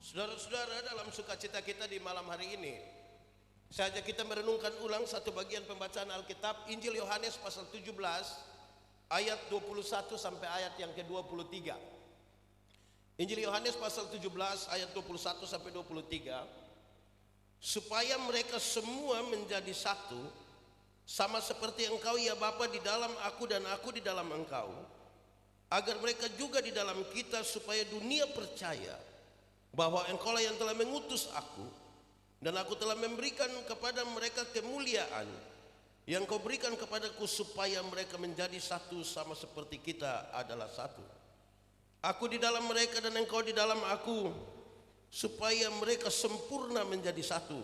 Saudara-saudara, dalam sukacita kita di malam hari ini, saja kita merenungkan ulang satu bagian pembacaan Alkitab, Injil Yohanes pasal 17 ayat 21 sampai ayat yang ke-23. Injil Yohanes pasal 17 ayat 21 sampai 23. Supaya mereka semua menjadi satu, sama seperti Engkau ya Bapa di dalam aku dan aku di dalam Engkau, agar mereka juga di dalam kita, supaya dunia percaya bahwa Engkaulah yang telah mengutus aku, dan aku telah memberikan kepada mereka kemuliaan yang Kau berikan kepadaku, supaya mereka menjadi satu sama seperti kita adalah satu. Aku di dalam mereka dan Engkau di dalam aku, supaya mereka sempurna menjadi satu,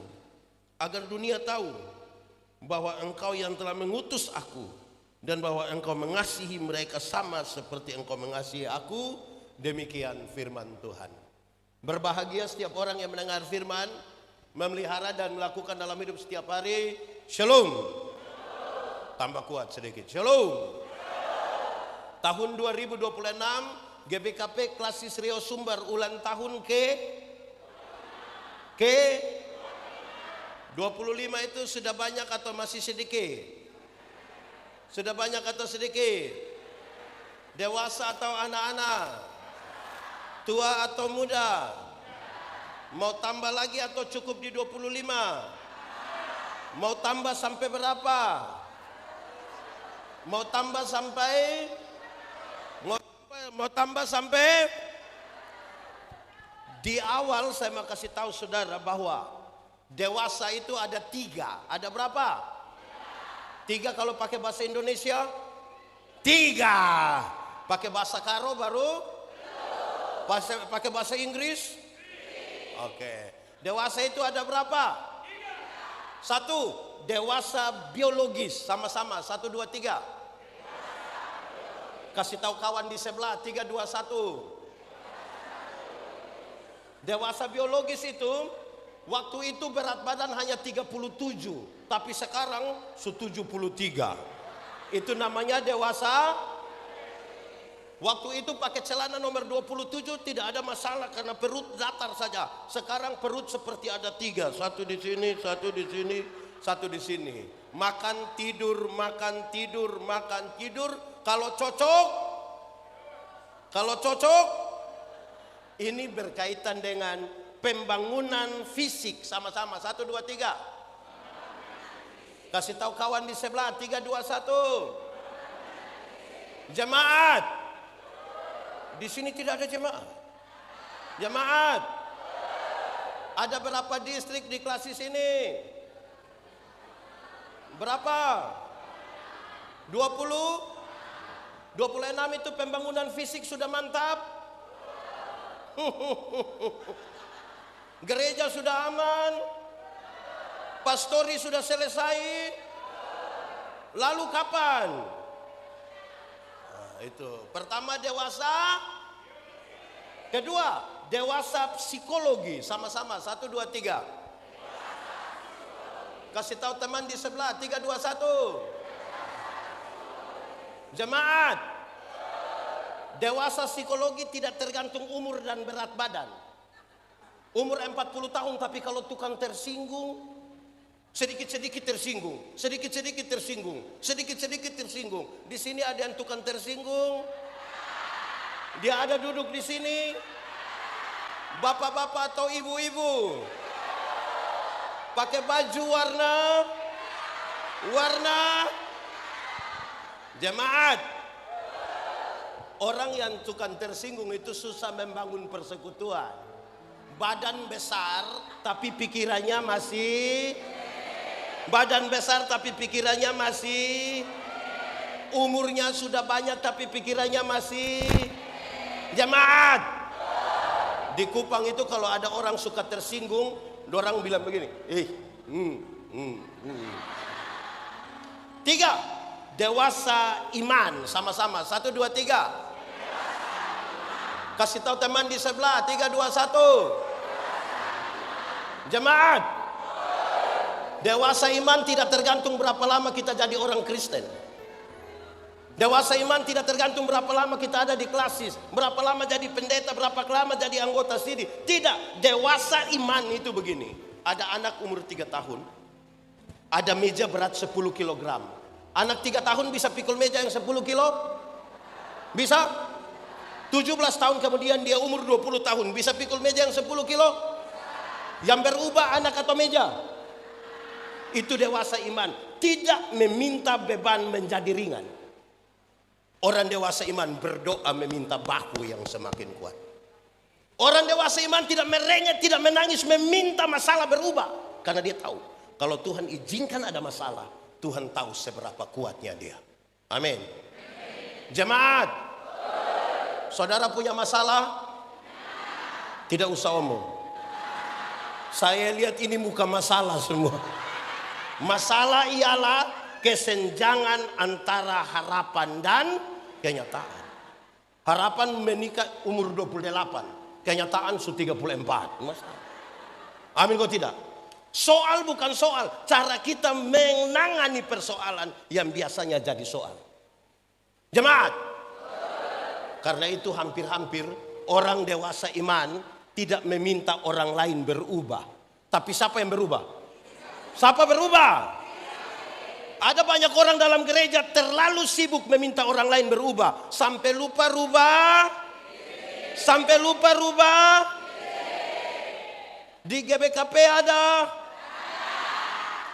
agar dunia tahu bahwa Engkau yang telah mengutus aku, dan bahwa Engkau mengasihi mereka sama seperti Engkau mengasihi aku. Demikian firman Tuhan. Berbahagia setiap orang yang mendengar firman, memelihara dan melakukan dalam hidup setiap hari. Shalom. Tambah kuat sedikit. Shalom. Tahun 2026 GBKP Klasis Rio Sumber ulang tahun ke 25 itu sudah banyak atau masih sedikit? Sudah banyak atau sedikit? Dewasa atau anak-anak? Tua atau muda? Mau tambah lagi atau cukup di 25? Mau tambah sampai berapa? Mau tambah sampai? Mau tambah sampai? Di awal saya mau kasih tahu saudara bahwa dewasa itu ada 3. Ada berapa? 3 kalau pakai bahasa Indonesia? 3. Pakai bahasa Karo baru? Pakai bahasa Inggris? Oke. Dewasa itu ada berapa? 1. Dewasa biologis. Sama-sama. 1, 2, 3. Kasih tahu kawan di sebelah. 3, 2, 1. Dewasa biologis itu, waktu itu berat badan hanya 37, tapi sekarang 73. Itu namanya dewasa. Waktu itu pakai celana nomor 27 tidak ada masalah karena perut datar saja. Sekarang perut seperti ada 3, 1 di sini, 1 di sini, 1 di sini. Makan tidur, makan tidur, makan tidur. Kalau cocok, ini berkaitan dengan pembangunan fisik. Sama-sama. 1, 2, 3. Kasih tahu kawan di sebelah. 3, 2, 1. Jemaat. Di sini tidak ada jemaat. Jemaat. Ada berapa distrik di Klasis ini? Berapa? 20? 26 itu pembangunan fisik sudah mantap. Gereja sudah aman. Pastori sudah selesai. Lalu kapan? Nah, itu. Pertama dewasa. Kedua, dewasa psikologi. Sama-sama. 1, 2, 3. Kasih tahu teman di sebelah. 3, 2, 1. Jemaat. Dewasa psikologi tidak tergantung umur dan berat badan. Umur 40 tahun, tapi kalau tukang tersinggung, sedikit-sedikit tersinggung, sedikit-sedikit tersinggung, sedikit-sedikit tersinggung. Di sini ada yang tukang tersinggung. Dia ada duduk di sini. Bapak-bapak atau ibu-ibu pakai baju warna jemaat. Orang yang tukang tersinggung itu susah membangun persekutuan. Badan besar tapi pikirannya masih umurnya sudah banyak tapi pikirannya masih. Jemaat. Di Kupang itu kalau ada orang suka tersinggung, orang bilang begini, 3. Dewasa iman. Sama-sama. 1, 2, 3. Kasih tahu teman di sebelah. 3, 2, 1. Jemaat. Dewasa iman tidak tergantung berapa lama kita jadi orang Kristen. Dewasa iman tidak tergantung berapa lama kita ada di klasis, berapa lama jadi pendeta, berapa lama jadi anggota sini. Tidak, dewasa iman itu begini. Ada anak umur 3 tahun, ada meja berat 10 kilogram. Anak 3 tahun bisa pikul meja yang 10 kilo? Bisa? 17 tahun kemudian dia umur 20 tahun bisa pikul meja yang 10 kilo? Yang berubah anak atau meja? Itu dewasa iman. Tidak meminta beban menjadi ringan. Orang dewasa iman berdoa meminta bahu yang semakin kuat. Orang dewasa iman tidak merengek, tidak menangis, meminta masalah berubah. Karena dia tahu, kalau Tuhan izinkan ada masalah, Tuhan tahu seberapa kuatnya dia. Amin. Jemaat, saudara punya masalah? Tidak usah omong. Saya lihat ini muka masalah semua. Masalah ialah kesenjangan antara harapan dan kenyataan. Harapan menikah umur 28, kenyataan sudah 34. Masalah. Amin kok tidak? Soal bukan soal, cara kita menangani persoalan yang biasanya jadi soal. Jemaat, karena itu hampir-hampir orang dewasa iman tidak meminta orang lain berubah. Tapi siapa yang berubah? Siapa berubah? Ada banyak orang dalam gereja terlalu sibuk meminta orang lain berubah. Sampai lupa rubah. Sampai lupa rubah. Di GBKP ada.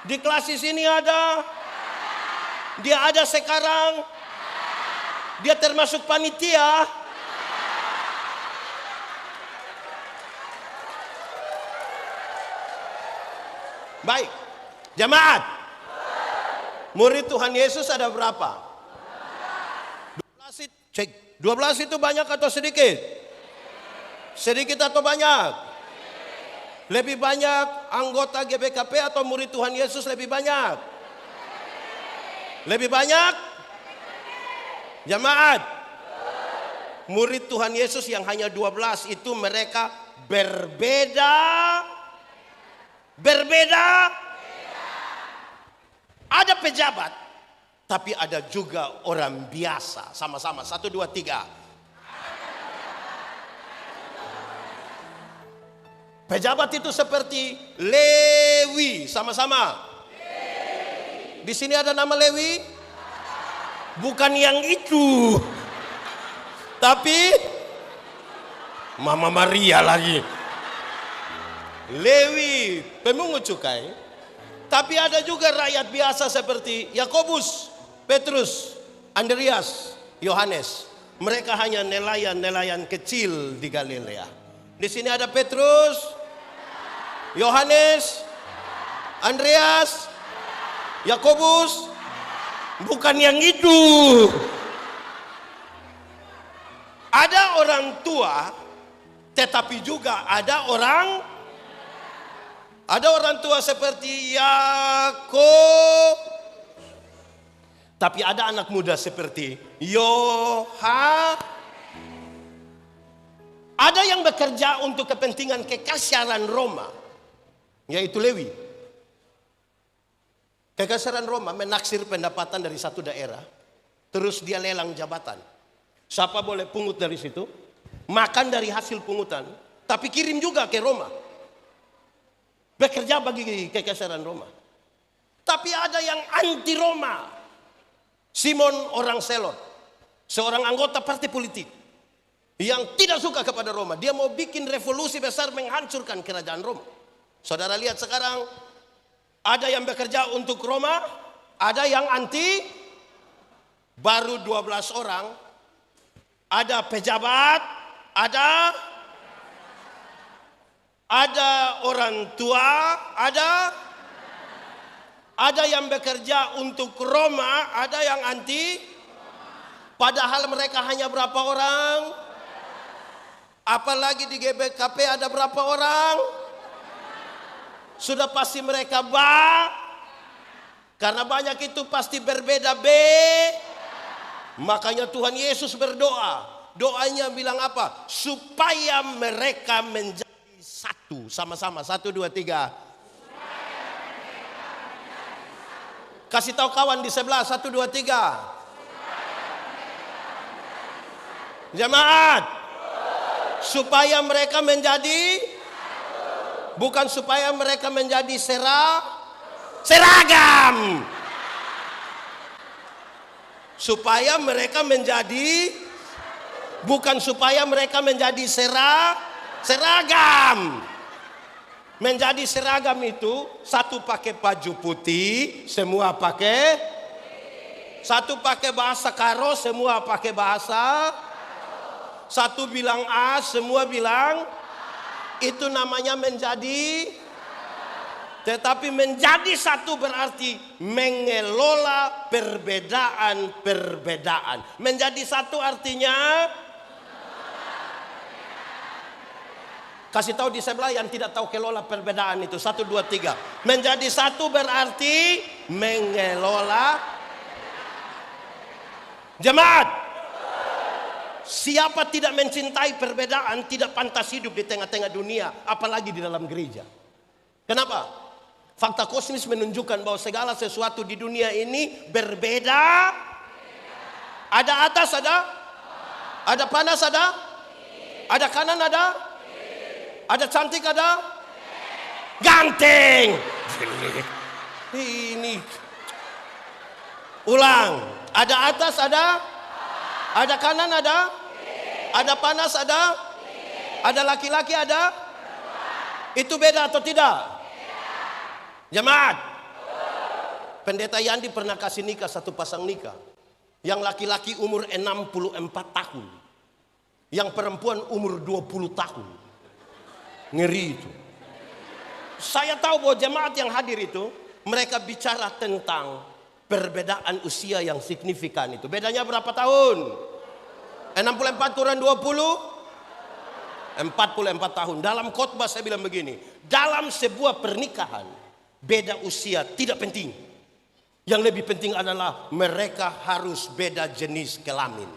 Di klasis ini ada. Dia ada sekarang. Dia termasuk panitia. Baik, jemaat, murid Tuhan Yesus ada berapa? 12 itu, cek, 12 itu banyak atau sedikit? Sedikit atau banyak? Lebih banyak anggota GBKP atau murid Tuhan Yesus lebih banyak? Lebih banyak? Jemaat, murid Tuhan Yesus yang hanya 12 itu mereka berbeda. Ada pejabat, tapi ada juga orang biasa. Sama-sama, 1, 2, 3. Pejabat itu seperti Lewi. Sama-sama. Di sini ada nama Lewi? Bukan yang itu. Tapi Mama Maria lagi. Lewi, pemungut cukai. Tapi ada juga rakyat biasa seperti Yakobus, Petrus, Andreas, Yohanes. Mereka hanya nelayan-nelayan kecil di Galilea. Di sini ada Petrus, Yohanes, Andreas, Yakobus. Bukan yang itu. Ada orang tua, tetapi juga ada orang tua seperti Yakub. Tapi ada anak muda seperti Ada yang bekerja untuk kepentingan kekaisaran Roma, yaitu Lewi. Kekaisaran Roma menaksir pendapatan dari satu daerah, terus dia lelang jabatan. Siapa boleh pungut dari situ, makan dari hasil pungutan, tapi kirim juga ke Roma. Bekerja bagi kekaisaran Roma. Tapi ada yang anti Roma. Simon orang Selot, seorang anggota partai politik yang tidak suka kepada Roma. Dia mau bikin revolusi besar menghancurkan kerajaan Roma. Saudara lihat sekarang, ada yang bekerja untuk Roma, ada yang anti. Baru 12 orang. Ada pejabat, ada orang tua, ada yang bekerja untuk Roma, ada yang anti. Padahal mereka hanya berapa orang? Apalagi di GBKP ada berapa orang? Sudah pasti mereka karena banyak itu pasti berbeda Makanya Tuhan Yesus berdoa. Doanya bilang apa? Supaya mereka menjadi satu. Sama-sama, 1, 2, 3. Kasih tahu kawan di sebelah, 1, 2, 3. Jemaat, supaya mereka menjadi, bukan supaya mereka menjadi seragam. Supaya mereka menjadi, bukan supaya mereka menjadi seragam. Menjadi seragam itu, satu pakai baju putih, semua pakai. Satu pakai bahasa karo, semua pakai bahasa. Satu bilang A, semua bilang. Itu namanya menjadi. Tetapi menjadi satu berarti mengelola perbedaan-perbedaan. Menjadi satu artinya, kasih tahu di sebelah yang tidak tahu kelola perbedaan itu. 1, 2, 3. Menjadi satu berarti mengelola. Jemaat, siapa tidak mencintai perbedaan tidak pantas hidup di tengah-tengah dunia, apalagi di dalam gereja. Kenapa? Fakta kosmis menunjukkan bahwa segala sesuatu di dunia ini berbeda. Ada atas, ada panas, ada kanan, ada cantik, ada ganteng. Ini ulang. Ada atas, ada kanan, ada panas, ada laki-laki, ada. Itu beda atau tidak? Jemaat, Pendeta Yandi pernah kasih nikah satu pasang nikah. Yang laki-laki umur 64 tahun, yang perempuan umur 20 tahun. Ngeri itu. Saya tahu bahwa jemaat yang hadir itu, mereka bicara tentang perbedaan usia yang signifikan itu. Bedanya berapa tahun? 64 kurang 20? 44 tahun. Dalam khotbah saya bilang begini, dalam sebuah pernikahan, beda usia tidak penting. Yang lebih penting adalah mereka harus beda jenis kelamin.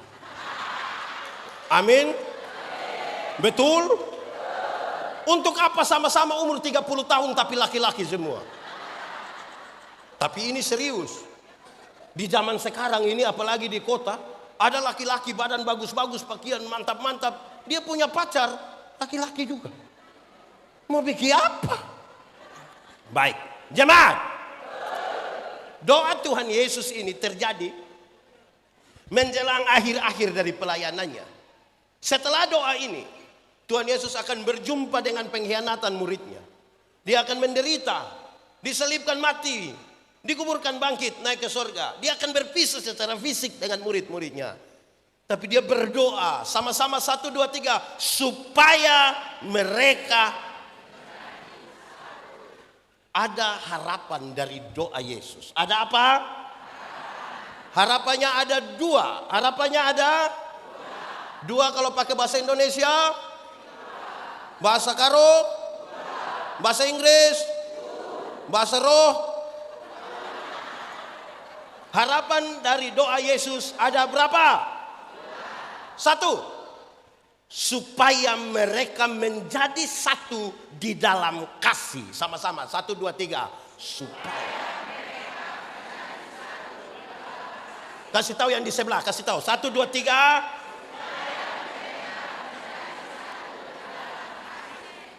Amin? Betul? Untuk apa sama-sama umur 30 tahun tapi laki-laki semua? Tapi ini serius. Di zaman sekarang ini, apalagi di kota, ada laki-laki badan bagus-bagus, pakaian mantap-mantap, dia punya pacar laki-laki juga. Mau bikin apa? Baik, jemaat, doa Tuhan Yesus ini terjadi menjelang akhir-akhir dari pelayanannya. Setelah doa ini, Tuhan Yesus akan berjumpa dengan pengkhianatan muridnya. Dia akan menderita, diselibkan mati, dikuburkan bangkit, naik ke surga. Dia akan berpisah secara fisik dengan murid-muridnya. Tapi dia berdoa sama-sama 1, 2, 3 supaya mereka ada harapan dari doa Yesus. Ada apa? Harapannya ada 2. Harapannya ada 2 kalau pakai bahasa Indonesia. Bahasa Karo, bahasa Inggris, bahasa Roh. Harapan dari doa Yesus ada berapa? 1, supaya mereka menjadi satu di dalam kasih. Sama-sama 1, 2, 3. Supaya. Kasih tahu yang di sebelah, kasih tahu 1, 2, 3.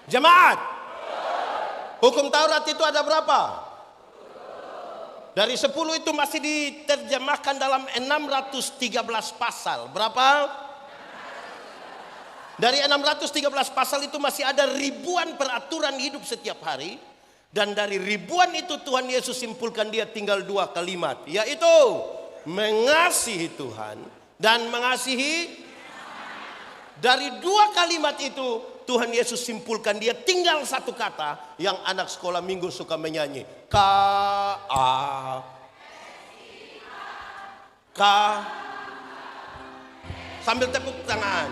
Jemaat, hukum Taurat itu ada berapa? Dari 10 itu masih diterjemahkan dalam 613 pasal. Berapa? Dari 613 pasal itu masih ada ribuan peraturan hidup setiap hari. Dan dari ribuan itu Tuhan Yesus simpulkan dia tinggal 2 kalimat. Yaitu mengasihi Tuhan dan mengasihi. Dari 2 kalimat itu Tuhan Yesus simpulkan dia tinggal 1 kata yang anak sekolah minggu suka menyanyi. K. Sambil tepuk tangan.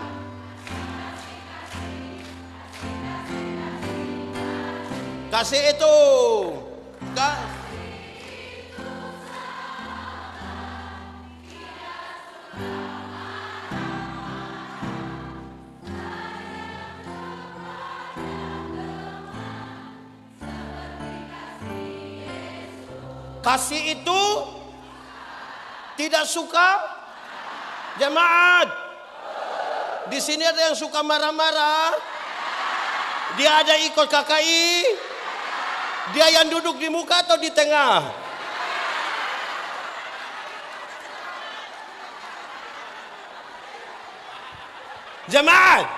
Kasih itu. Kasih itu tidak suka. Jemaat, Di sini ada yang suka marah-marah. Dia ada ikut KKI. Dia yang duduk di muka atau di tengah? Jemaat,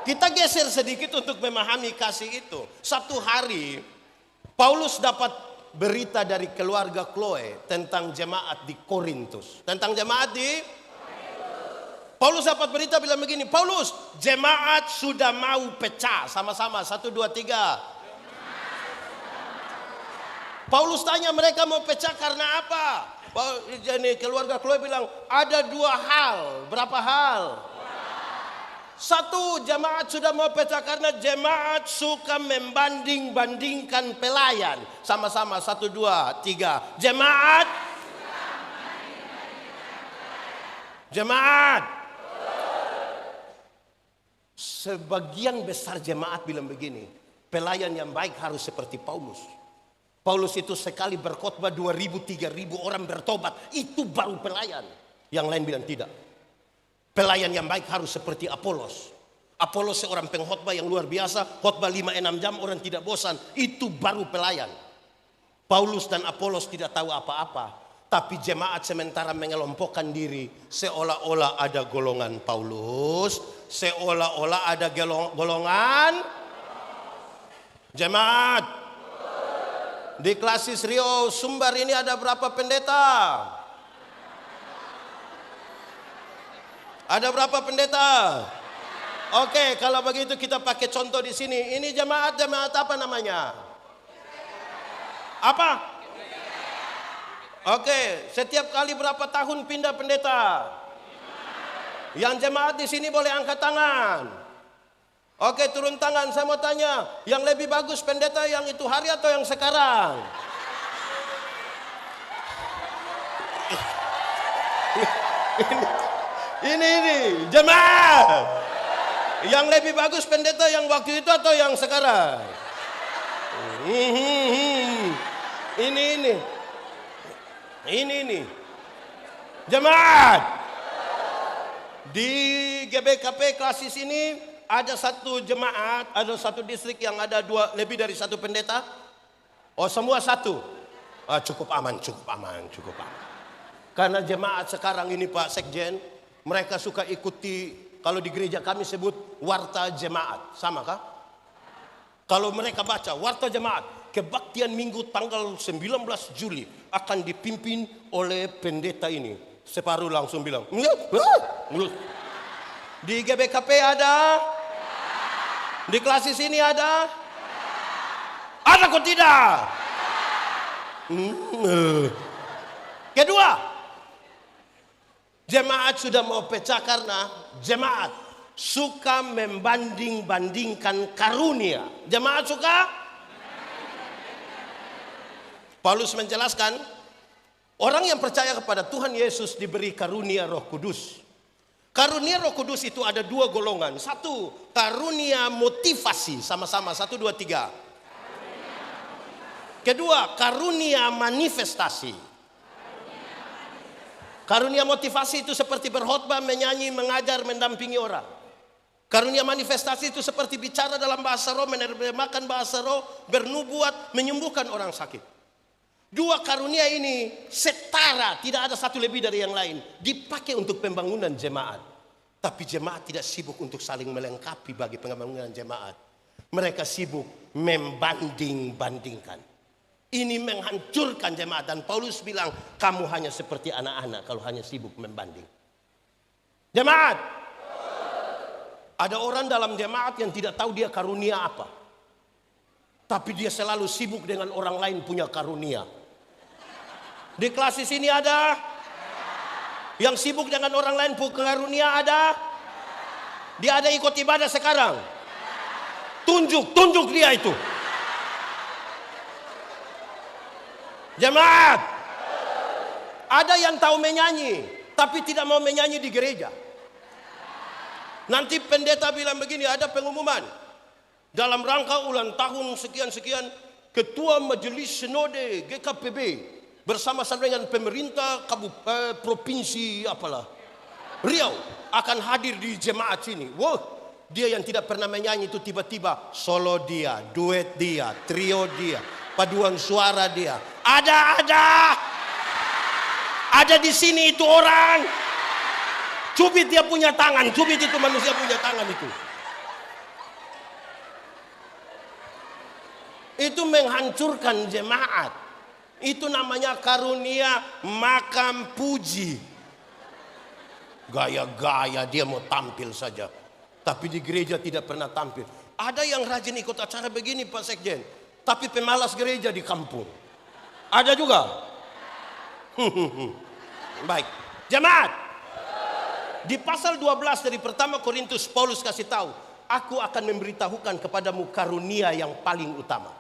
kita geser sedikit untuk memahami kasih itu. Satu hari Paulus dapat berita dari keluarga Chloe tentang jemaat di Korintus. Tentang jemaat di Paulus dapat berita bilang begini, Paulus, jemaat sudah mau pecah. Sama-sama, 1, 2, 3. Paulus tanya mereka mau pecah karena apa? Jadi keluarga Chloe bilang ada 2 hal. Berapa hal? 1, jemaat sudah mau pecah karena jemaat suka membanding-bandingkan pelayan. Sama-sama, 1, 2, 3. Jemaat. Sebagian besar jemaat bilang begini, pelayan yang baik harus seperti Paulus. Paulus itu sekali berkhotbah 2.000, 3.000 orang bertobat. Itu baru pelayan. Yang lain bilang tidak. Pelayan yang baik harus seperti Apolos. Apolos seorang pengkhotbah yang luar biasa. Khotbah 5-6 jam orang tidak bosan. Itu baru pelayan. Paulus dan Apolos tidak tahu apa-apa. Tapi jemaat sementara mengelompokkan diri. Seolah-olah ada golongan Paulus. Seolah-olah ada golongan jemaat. Di Klasis Rio Sumbar ini ada berapa pendeta? Ada berapa pendeta? Oke, kalau begitu kita pakai contoh di sini. Ini jemaat apa namanya? Apa? Oke, setiap kali berapa tahun pindah pendeta? Yang jemaat di sini boleh angkat tangan. Oke, turun tangan. Saya mau tanya, yang lebih bagus pendeta yang itu hari atau yang sekarang? Ini jemaat. Yang lebih bagus pendeta yang waktu itu atau yang sekarang? Ini jemaat. Di GBKP Klasis ini ada satu jemaat, ada satu distrik yang ada lebih dari 1 pendeta. Oh, semua 1. Cukup aman. Karena jemaat sekarang ini Pak Sekjen, mereka suka ikuti, kalau di gereja kami sebut warta jemaat. Sama kah? Kalau mereka baca warta jemaat, kebaktian minggu tanggal 19 Juli akan dipimpin oleh pendeta ini. Separuh langsung bilang, di GBKP ada, di Klasis ini ada kok tidak? Kedua, jemaat sudah mau pecah karena jemaat suka membanding-bandingkan karunia. Jemaat suka? Paulus menjelaskan, orang yang percaya kepada Tuhan Yesus diberi karunia Roh Kudus. Karunia Roh Kudus itu ada 2 golongan. 1, karunia motivasi. Sama-sama, 1, 2, 3. Kedua, karunia manifestasi. Karunia motivasi itu seperti berkhotbah, menyanyi, mengajar, mendampingi orang. Karunia manifestasi itu seperti bicara dalam bahasa roh, menerjemahkan bahasa roh, bernubuat, menyembuhkan orang sakit. 2 karunia ini setara, tidak ada satu lebih dari yang lain. Dipakai untuk pembangunan jemaat. Tapi jemaat tidak sibuk untuk saling melengkapi bagi pembangunan jemaat. Mereka sibuk membanding-bandingkan. Ini menghancurkan jemaat. Dan Paulus bilang, kamu hanya seperti anak-anak kalau hanya sibuk membanding. Jemaat. Ada orang dalam jemaat yang tidak tahu dia karunia apa. Tapi dia selalu sibuk dengan orang lain punya karunia. Di Klasis ini ada yang sibuk dengan orang lain punya karunia ada. Dia ada ikut ibadah sekarang. Tunjuk dia itu. Jemaat. Ada yang tahu menyanyi tapi tidak mau menyanyi di gereja. Nanti pendeta bilang begini, ada pengumuman. Dalam rangka ulang tahun sekian-sekian, Ketua Majelis Sinode GKPB bersama-sama dengan pemerintah Provinsi Riau akan hadir di jemaat sini. Wah, dia yang tidak pernah menyanyi itu tiba-tiba solo dia, duet dia, trio dia, paduan suara dia. Ada di sini itu orang. Cubit dia punya tangan, cubit itu manusia punya tangan itu. Itu menghancurkan jemaat. Itu namanya karunia makam puji. Gaya-gaya dia mau tampil saja. Tapi di gereja tidak pernah tampil. Ada yang rajin ikut acara begini Pak Sekjen. Tapi pemalas gereja di kampung. Ada juga. Baik. Jemaat. Di pasal 12 dari pertama Korintus Paulus kasih tahu. Aku akan memberitahukan kepadamu karunia yang paling utama.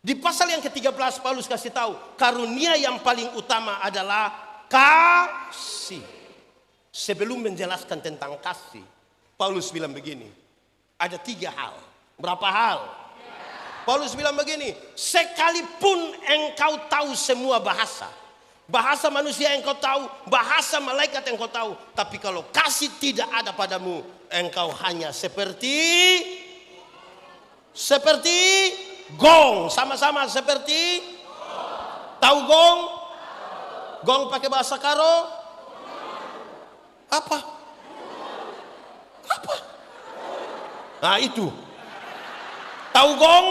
Di pasal yang ke-13 Paulus kasih tahu. Karunia yang paling utama adalah kasih. Sebelum menjelaskan tentang kasih. Paulus bilang begini. Ada 3 hal. Berapa hal? Paulus bilang begini. Sekalipun engkau tahu semua bahasa. Bahasa manusia yang kau tahu, bahasa malaikat yang kau tahu. Tapi kalau kasih tidak ada padamu, engkau hanya seperti gong. Sama-sama seperti tahu gong? Gong pakai bahasa Karo? Apa? Nah itu. Tahu gong?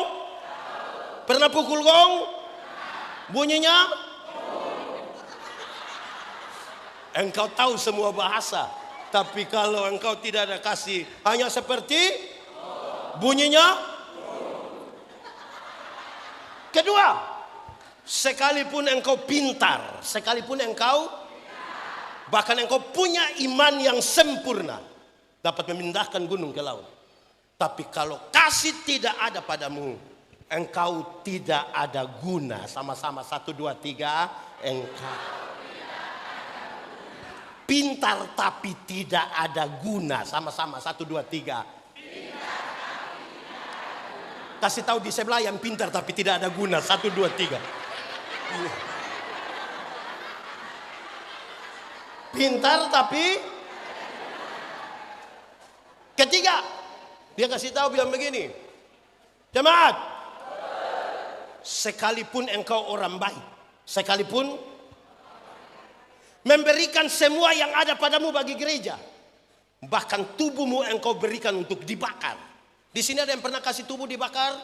Pernah pukul gong? Bunyinya? Engkau tahu semua bahasa, tapi kalau engkau tidak ada kasih, hanya seperti bunyinya. Kedua, sekalipun engkau pintar, bahkan engkau punya iman yang sempurna, dapat memindahkan gunung ke laut. Tapi kalau kasih tidak ada padamu, engkau tidak ada guna. Sama-sama 1, 2, 3, engkau pintar tapi tidak ada guna. Sama-sama 1, 2, 3. Kasih tahu di sebelah yang pintar tapi tidak ada guna. 1, 2, 3. Pintar tapi. Ketiga, dia kasih tahu bilang begini. Jemaat, sekalipun engkau orang baik, sekalipun memberikan semua yang ada padamu bagi gereja. Bahkan tubuhmu engkau berikan untuk dibakar. Di sini ada yang pernah kasih tubuh dibakar?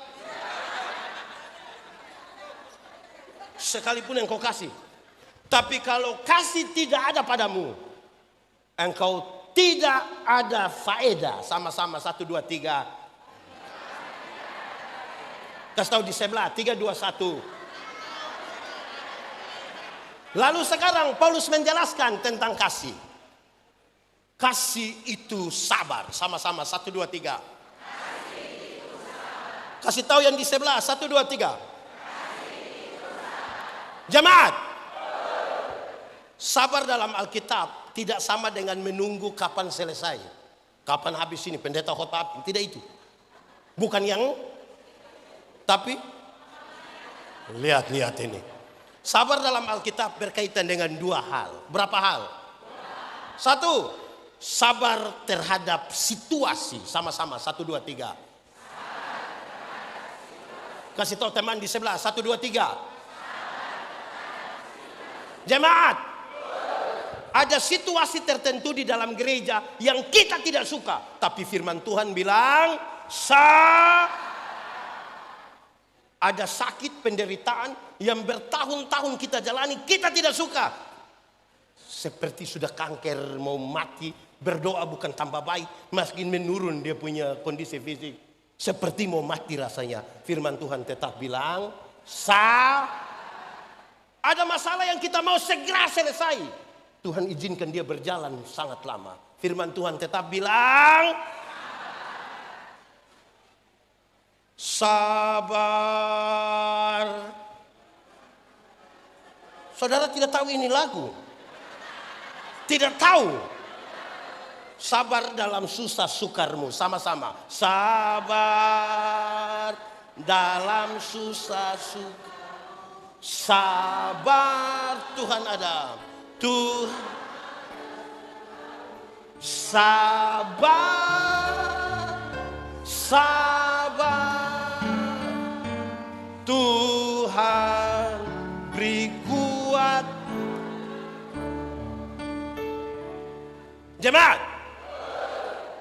Sekalipun engkau kasih. Tapi kalau kasih tidak ada padamu, engkau tidak ada faedah. Sama-sama 1, 2, 3. Kasih tahu di sebelah 3, 2, 1. Lalu sekarang Paulus menjelaskan tentang kasih. Kasih itu sabar. Sama-sama 1, 2, 3. Kasih tahu yang di sebelah 1, 2, 3. Jemaat, sabar dalam Alkitab tidak sama dengan menunggu kapan selesai, kapan habis ini pendeta khotbah. Tidak itu. Bukan yang. Tapi lihat ini. Sabar dalam Alkitab berkaitan dengan 2 hal. Berapa hal? 1, sabar terhadap situasi. Sama-sama 1, 2, 3. Kasih tahu teman di sebelah 1, 2, 3. Jemaat, ada situasi tertentu di dalam gereja yang kita tidak suka, tapi firman Tuhan bilang ada sakit penderitaan yang bertahun-tahun kita jalani, kita tidak suka. Seperti sudah kanker mau mati, berdoa bukan tambah baik, makin menurun dia punya kondisi fisik. Seperti mau mati rasanya. Firman Tuhan tetap bilang, ada masalah yang kita mau segera selesai. Tuhan izinkan dia berjalan sangat lama. Firman Tuhan tetap bilang, sabar. Saudara tidak tahu ini lagu? Tidak tahu? Sabar dalam susah sukarmu. Sama-sama. Sabar dalam susah sukar. Sabar, Tuhan ada. Tuhan. Sabar, sabar, Tuhan beri kuat. Jemaat,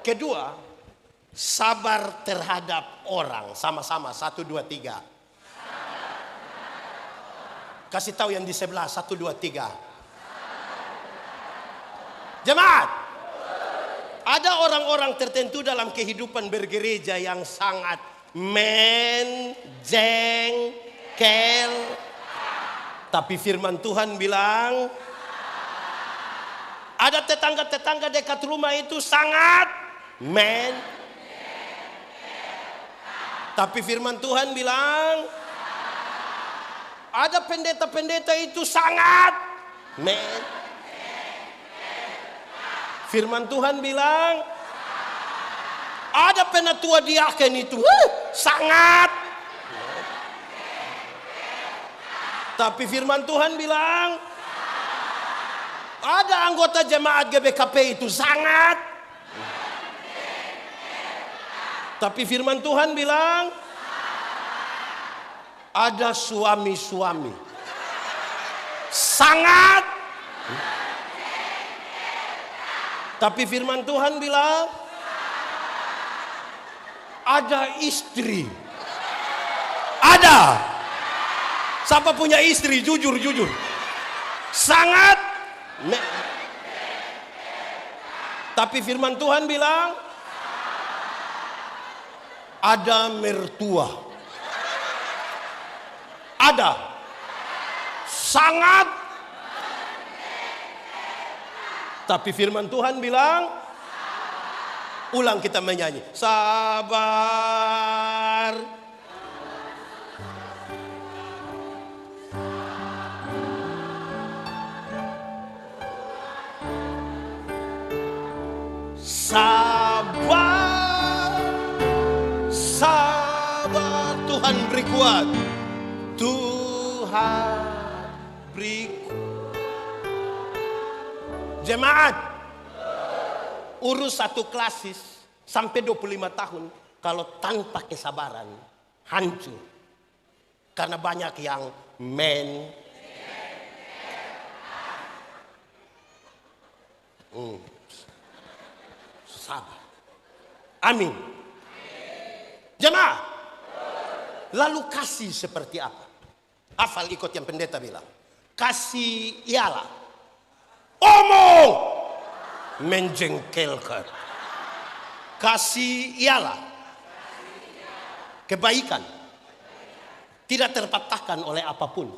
kedua, sabar terhadap orang. Sama-sama, 1, 2, 3. Kasih tahu yang di sebelah, 1, 2, 3. Jemaat, ada orang-orang tertentu dalam kehidupan bergereja yang sangat menjengkel. Tapi firman Tuhan bilang, ada tetangga-tetangga dekat rumah itu sangat tapi firman Tuhan bilang, ada pendeta-pendeta itu sangat firman Tuhan bilang, ada penatua diaken itu sangat. Tapi firman Tuhan bilang, ada anggota jemaat GBKP itu sangat. Tapi firman Tuhan bilang, ada suami-suami sangat. Tapi firman Tuhan bilang, ada istri. Ada. Siapa punya istri? Jujur. Sangat. Tapi firman Tuhan bilang, ada mertua. Ada. Sangat. Tapi firman Tuhan bilang, ulang kita menyanyi, sabar. Sabar, sabar, Tuhan beri kuat. Tuhan beri kuat. Jemaat, urus satu klasis sampai 25 tahun kalau tanpa kesabaran hancur. Karena banyak yang sabar. Amin. Jemaah, lalu kasih seperti apa? Hafal, ikut yang pendeta bilang. Kasih ialah omong menjengkelkan. Kasih ialah kebaikan, tidak terpatahkan oleh apapun.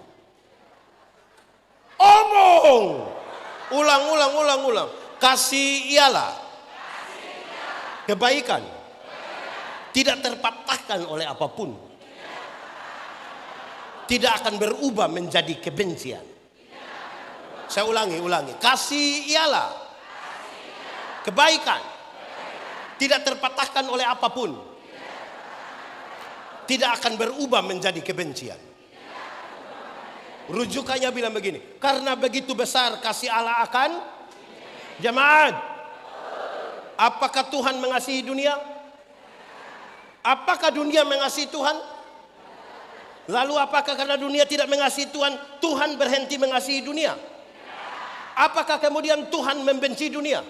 Omong, ulang. Kasih ialah kebaikan, tidak terpatahkan oleh apapun. Tidak akan berubah menjadi kebencian. Saya ulangi. Kasih ialah kebaikan, tidak terpatahkan oleh apapun. Tidak akan berubah menjadi kebencian. Rujukannya bilang begini, karena begitu besar kasih Allah akan jemaat. Apakah Tuhan mengasihi dunia? Apakah dunia mengasihi Tuhan? Lalu apakah karena dunia tidak mengasihi Tuhan, Tuhan berhenti mengasihi dunia? Apakah kemudian Tuhan membenci dunia?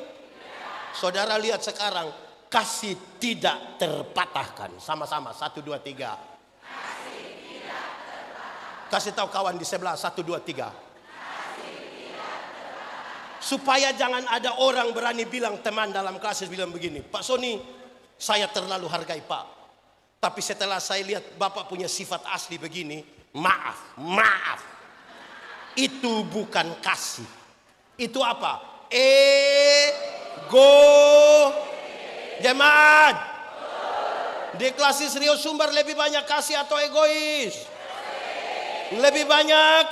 Saudara lihat sekarang, kasih tidak terpatahkan. Sama-sama, 1, 2, 3. Kasih tahu kawan di sebelah, 1, 2, 3. Supaya jangan ada orang berani bilang, teman dalam klasis bilang begini, Pak Sony, saya terlalu hargai Pak. Tapi setelah saya lihat Bapak punya sifat asli begini, maaf. Itu bukan kasih. Itu apa? Ego. Jemaat, di klasis Rio Sumber lebih banyak kasih atau egois? Lebih banyak.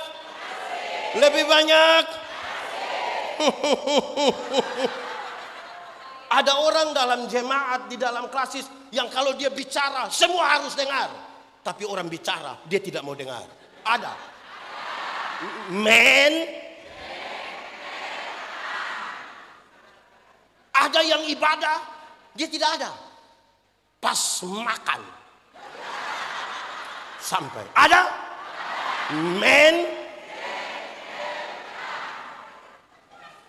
Ada orang dalam jemaat, di dalam klasis, yang kalau dia bicara semua harus dengar. Tapi orang bicara dia tidak mau dengar. Ada. Ada yang ibadah, dia tidak ada. Pas makan. Sampai. Ada? Men.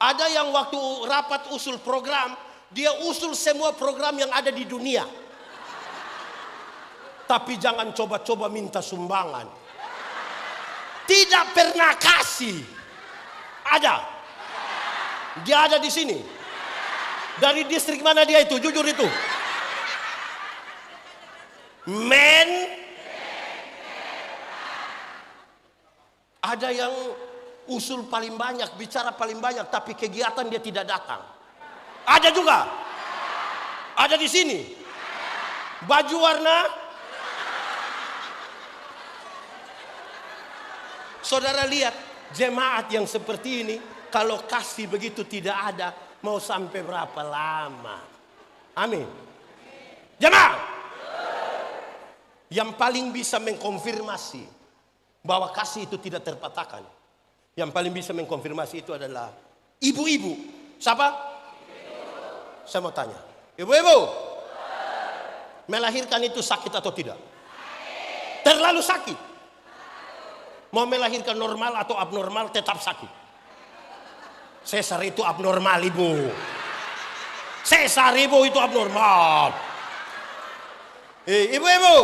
Ada yang waktu rapat usul program, dia usul semua program yang ada di dunia. Tapi jangan coba-coba minta sumbangan. Tidak pernah kasih. Ada. Dia ada di sini. Dari distrik mana dia itu? Jujur itu. Men. Ada yang usul paling banyak, bicara paling banyak, tapi kegiatan dia tidak datang. Ada juga. Ada di sini. Baju warna. Saudara lihat jemaat yang seperti ini, kalau kasih begitu tidak ada, mau sampai berapa lama? Amin. Jemaat yang paling bisa mengkonfirmasi bahwa kasih itu tidak terpatahkan, yang paling bisa mengkonfirmasi itu adalah ibu-ibu. Siapa? Saya mau tanya, ibu-ibu, melahirkan itu sakit atau tidak? Terlalu sakit. Mau melahirkan normal atau abnormal tetap sakit. Sesar itu abnormal, ibu. Sesar, ibu, itu abnormal. Ibu-ibu,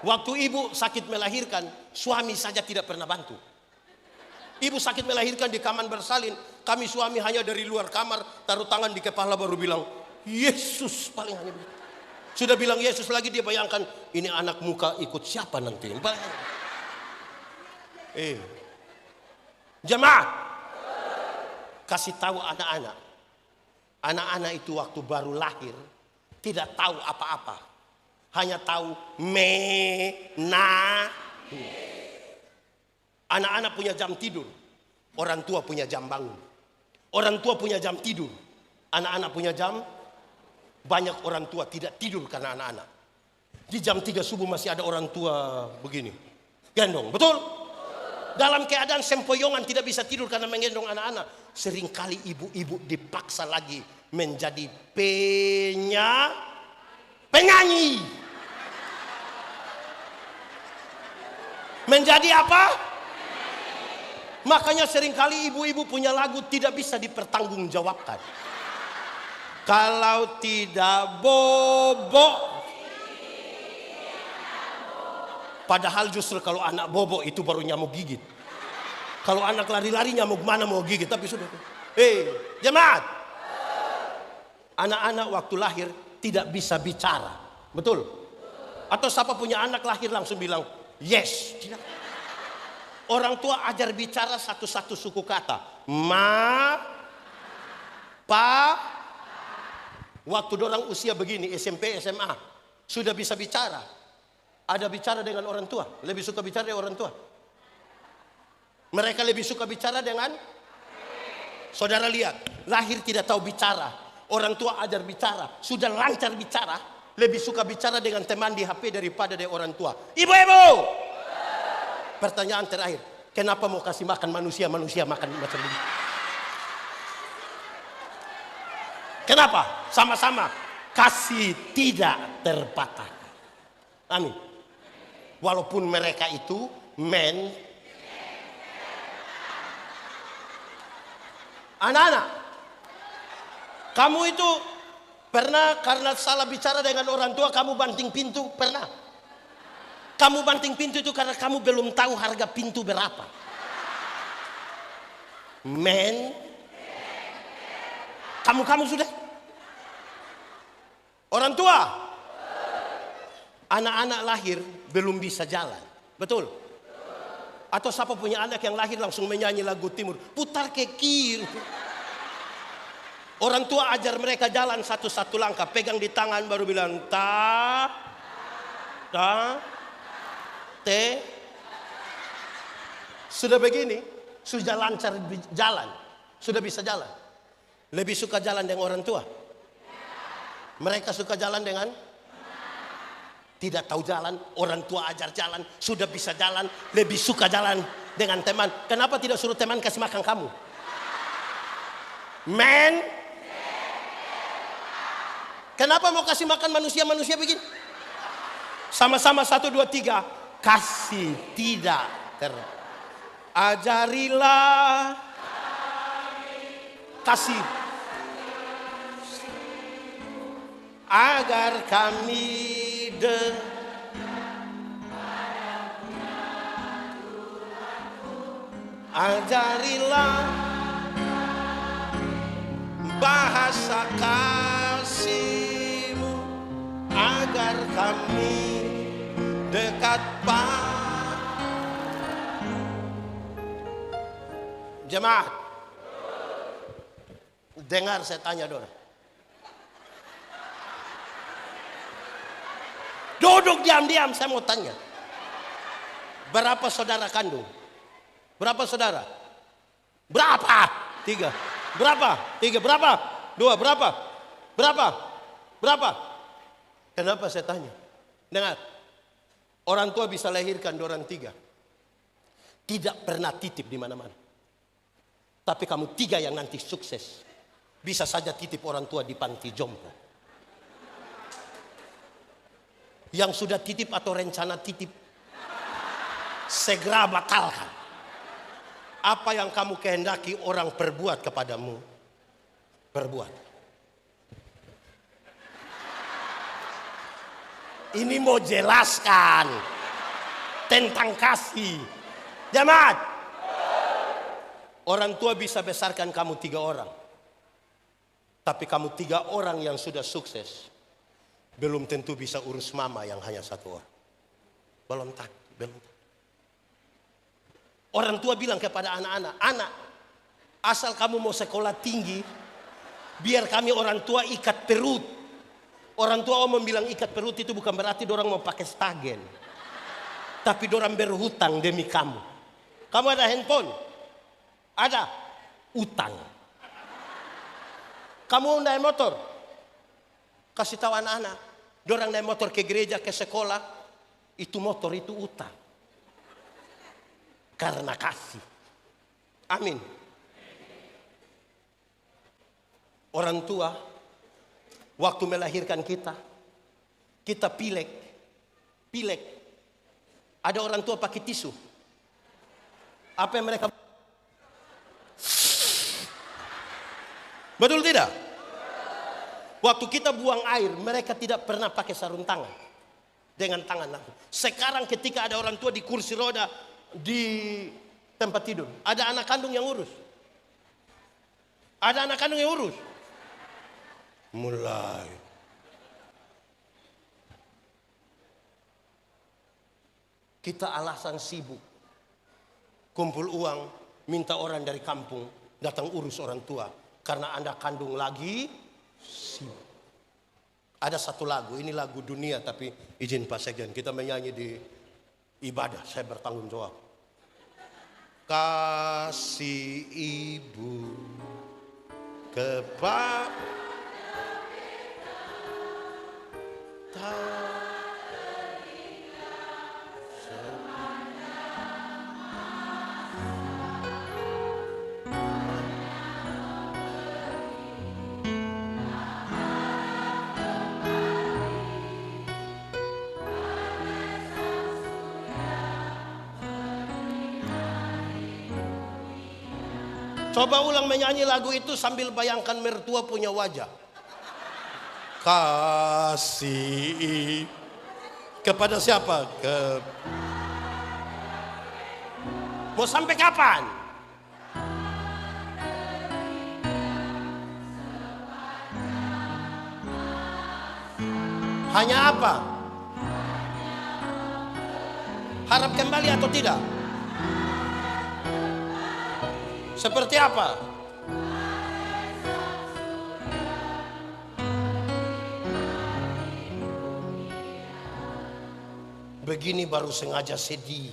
waktu ibu sakit melahirkan, suami saja tidak pernah bantu. Ibu sakit melahirkan di kamar bersalin, kami suami hanya dari luar kamar taruh tangan di kepala baru bilang Yesus, paling hanya begitu. Sudah bilang Yesus lagi dia bayangkan ini anak muka ikut siapa nanti. Jemaat, kasih tahu anak-anak. Anak-anak itu waktu baru lahir tidak tahu apa-apa. Hanya tahu Anak-anak punya jam tidur, orang tua punya jam bangun. Orang tua punya jam tidur, anak-anak punya jam. Banyak orang tua tidak tidur karena anak-anak. Di jam 3 subuh masih ada orang tua begini, gendong, betul? Dalam keadaan sempoyongan tidak bisa tidur karena menggendong anak-anak. Seringkali ibu-ibu dipaksa lagi menjadi penyanyi. Menjadi apa? Makanya seringkali ibu-ibu punya lagu tidak bisa dipertanggungjawabkan. Kalau tidak bobo. Padahal justru kalau anak bobo itu baru nyamuk gigit. Kalau anak lari-lari nyamuk mana mau gigit. Tapi sudah. Jemaat. Anak-anak waktu lahir tidak bisa bicara. Betul? Atau siapa punya anak lahir langsung bilang yes. Tidak. Orang tua ajar bicara satu-satu suku kata. Ma, pa. Waktu dorang usia begini SMP, SMA sudah bisa bicara. Ada bicara dengan orang tua. Lebih suka bicara dengan orang tua. Mereka lebih suka bicara dengan. Saudara lihat, lahir tidak tahu bicara. Orang tua ajar bicara, sudah lancar bicara. Lebih suka bicara dengan teman di HP daripada dengan orang tua. Ibu-ibu, pertanyaan terakhir, kenapa mau kasih makan manusia makan macam ini? Kenapa? Sama-sama kasih tidak terpatahkan. Amin. Walaupun mereka itu anak-anak, kamu itu pernah karena salah bicara dengan orang tua kamu banting pintu? Pernah? Kamu banting pintu itu karena kamu belum tahu harga pintu berapa. Kamu sudah? Orang tua, anak-anak lahir belum bisa jalan, betul? Atau siapa punya anak yang lahir langsung menyanyi lagu timur, putar ke kiri. Orang tua ajar mereka jalan satu-satu langkah, pegang di tangan baru bilang te. Sudah begini, sudah lancar jalan, sudah bisa jalan. Lebih suka jalan dengan orang tua. Mereka suka jalan dengan tidak tahu jalan, orang tua ajar jalan, sudah bisa jalan, lebih suka jalan dengan teman. Kenapa tidak suruh teman kasih makan kamu? Kenapa mau kasih makan manusia-manusia begini? Sama-sama 1, 2, 3. Kasih tidak ajarilah kasih agar kami ajarilah bahasa kasih-Mu agar kami dekat Jemaat, dengar saya tanya Dora. Duduk diam-diam, saya mau tanya. Berapa saudara kandung? Berapa saudara? Berapa? 3. Berapa? 3. Berapa? 2. Berapa? Berapa? Berapa? Kenapa saya tanya? Dengar. Orang tua bisa lahirkan 2 orang 3. Tidak pernah titip di mana-mana. Tapi kamu 3 yang nanti sukses. Bisa saja titip orang tua di panti jompo. Yang sudah titip atau rencana titip, segera batalkan. Apa yang kamu kehendaki orang perbuat kepadamu, perbuat. Ini mau jelaskan tentang kasih. Jemaat, orang tua bisa besarkan kamu 3 orang. Tapi kamu 3 orang yang sudah sukses, belum tentu bisa urus mama yang hanya 1 orang. Belum tak. Orang tua bilang kepada anak-anak, anak, asal kamu mau sekolah tinggi, biar kami orang tua ikat perut. Orang tua omong bilang ikat perut itu bukan berarti dorang mau pakai stagen. Tapi dorang berhutang demi kamu. Kamu ada handphone? Ada utang. Kamu naik motor, kasih tahu anak-anak, dorang naik motor ke gereja, ke sekolah, itu motor itu utang. Karena kasih. Amin. Orang tua, waktu melahirkan kita pilek. Ada orang tua pakai tisu. Apa yang mereka? Betul tidak? Waktu kita buang air, mereka tidak pernah pakai sarung tangan. Dengan tangan langsung. Sekarang ketika ada orang tua di kursi roda, di tempat tidur, ada anak kandung yang urus. Ada anak kandung yang urus. Mulai. Kita alasan sibuk. Kumpul uang, minta orang dari kampung datang urus orang tua. Karena Anda kandung lagi sibuk. Ada satu lagu, ini lagu dunia, tapi izin Pak Sekjen, kita menyanyi di ibadah, saya bertanggung jawab. Kasih ibu kepada coba ulang menyanyi lagu itu sambil bayangkan mertua punya wajah. Kasih kepada siapa? Mau sampai kapan? Hanya apa? Harap kembali atau tidak? Seperti apa? Begini baru sengaja sedih.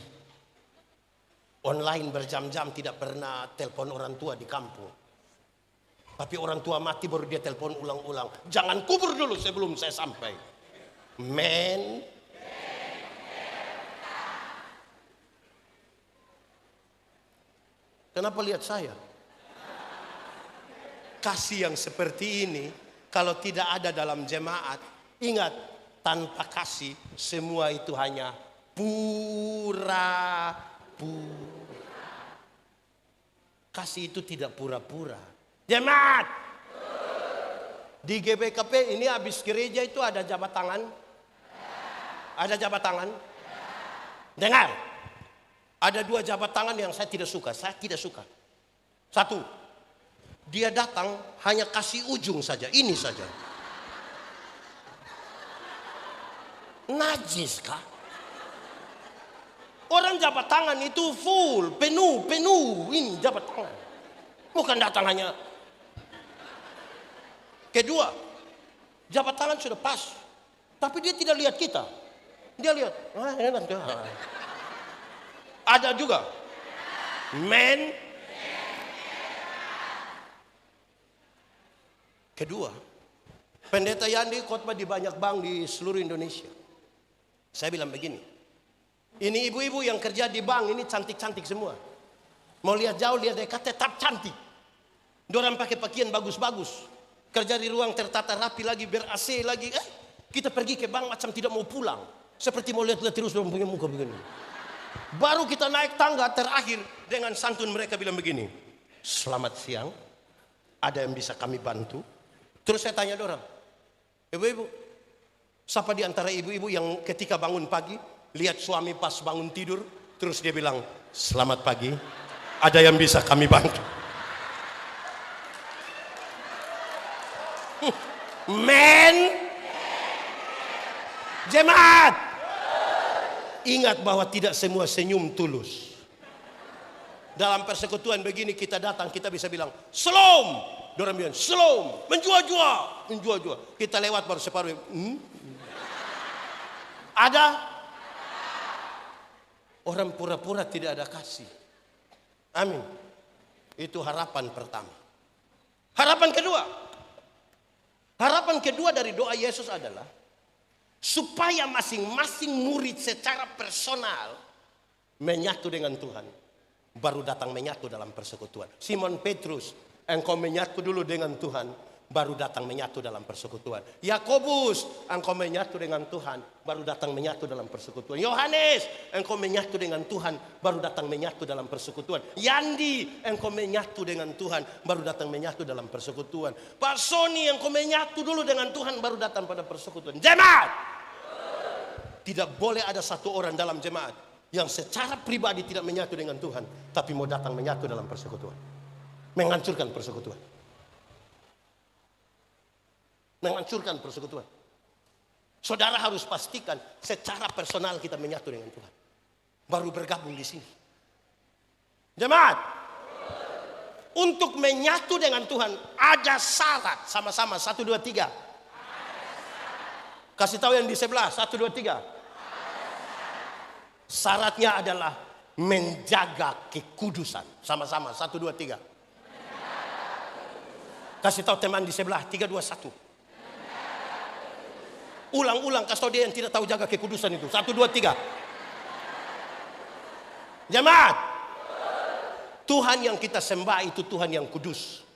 Online berjam-jam tidak pernah telepon orang tua di kampung. Tapi orang tua mati baru dia telepon ulang-ulang. Jangan kubur dulu sebelum saya sampai. Men. Kenapa lihat saya? Kasih yang seperti ini kalau tidak ada dalam jemaat, ingat, tanpa kasih semua itu hanya pura-pura. Kasih itu tidak pura-pura. Jemaat di GBKP ini habis gereja itu ada jabat tangan. Ada jabat tangan. Dengar, ada 2 jabat tangan yang saya tidak suka. Saya tidak suka. 1, dia datang hanya kasih ujung saja, ini saja. Najis kah? Orang jabat tangan itu full, penuh, ini jabat tangan. Bukan datang hanya. Kedua, jabat tangan sudah pas, tapi dia tidak lihat kita. Dia lihat, ada juga men. Kedua, Pendeta Yandi khotbah di banyak bank di seluruh Indonesia. Saya bilang begini, ini ibu-ibu yang kerja di bank ini cantik-cantik semua. Mau lihat jauh, lihat dekat, tetap cantik. Dorang pakai pakaian bagus-bagus, kerja di ruang tertata rapi lagi, ber-AC lagi. Kita pergi ke bank macam tidak mau pulang, seperti mau lihat-lihat terus dorang punya muka begini. Baru kita naik tangga terakhir, dengan santun mereka bilang begini, selamat siang, ada yang bisa kami bantu? Terus saya tanya dorang, ibu-ibu, siapa di antara ibu-ibu yang ketika bangun pagi lihat suami pas bangun tidur, terus dia bilang, selamat pagi, ada yang bisa kami bantu? Men, jemaat, ingat bahwa tidak semua senyum tulus. Dalam persekutuan begini kita datang, kita bisa bilang shalom. Dorang bilang shalom, menjua-jua. Kita lewat baru separuh. Ada orang pura-pura tidak ada kasih. Amin. Itu harapan pertama. Harapan kedua dari doa Yesus adalah supaya masing-masing murid secara personal menyatu dengan Tuhan, baru datang menyatu dalam persekutuan. Simon Petrus, engkau menyatu dulu dengan Tuhan, baru datang menyatu dalam persekutuan. Yakobus, engkau menyatu dengan Tuhan, baru datang menyatu dalam persekutuan. Yohanes, engkau menyatu dengan Tuhan, baru datang menyatu dalam persekutuan. Yandi, engkau menyatu dengan Tuhan, baru datang menyatu dalam persekutuan. Pak Sony, engkau menyatu dulu dengan Tuhan, baru datang pada persekutuan. Jemaat, tidak boleh ada satu orang dalam jemaat yang secara pribadi tidak menyatu dengan Tuhan, tapi mau datang menyatu dalam persekutuan. Menghancurkan persekutuan. Menghancurkan persekutuan. Saudara harus pastikan secara personal kita menyatu dengan Tuhan, baru bergabung di sini. Jemaat, untuk menyatu dengan Tuhan ada syarat. Sama-sama 1, 2, 3. Kasih tahu yang di sebelah, 1, 2, 3. Syaratnya adalah menjaga kekudusan. Sama-sama 1, 2, 3. Kasih tahu teman di sebelah, 3, 2, 1. Ulang-ulang, kasih tahu dia yang tidak tahu jaga kekudusan itu. 1, 2, 3. Jemaat, Tuhan yang kita sembah itu Tuhan yang kudus.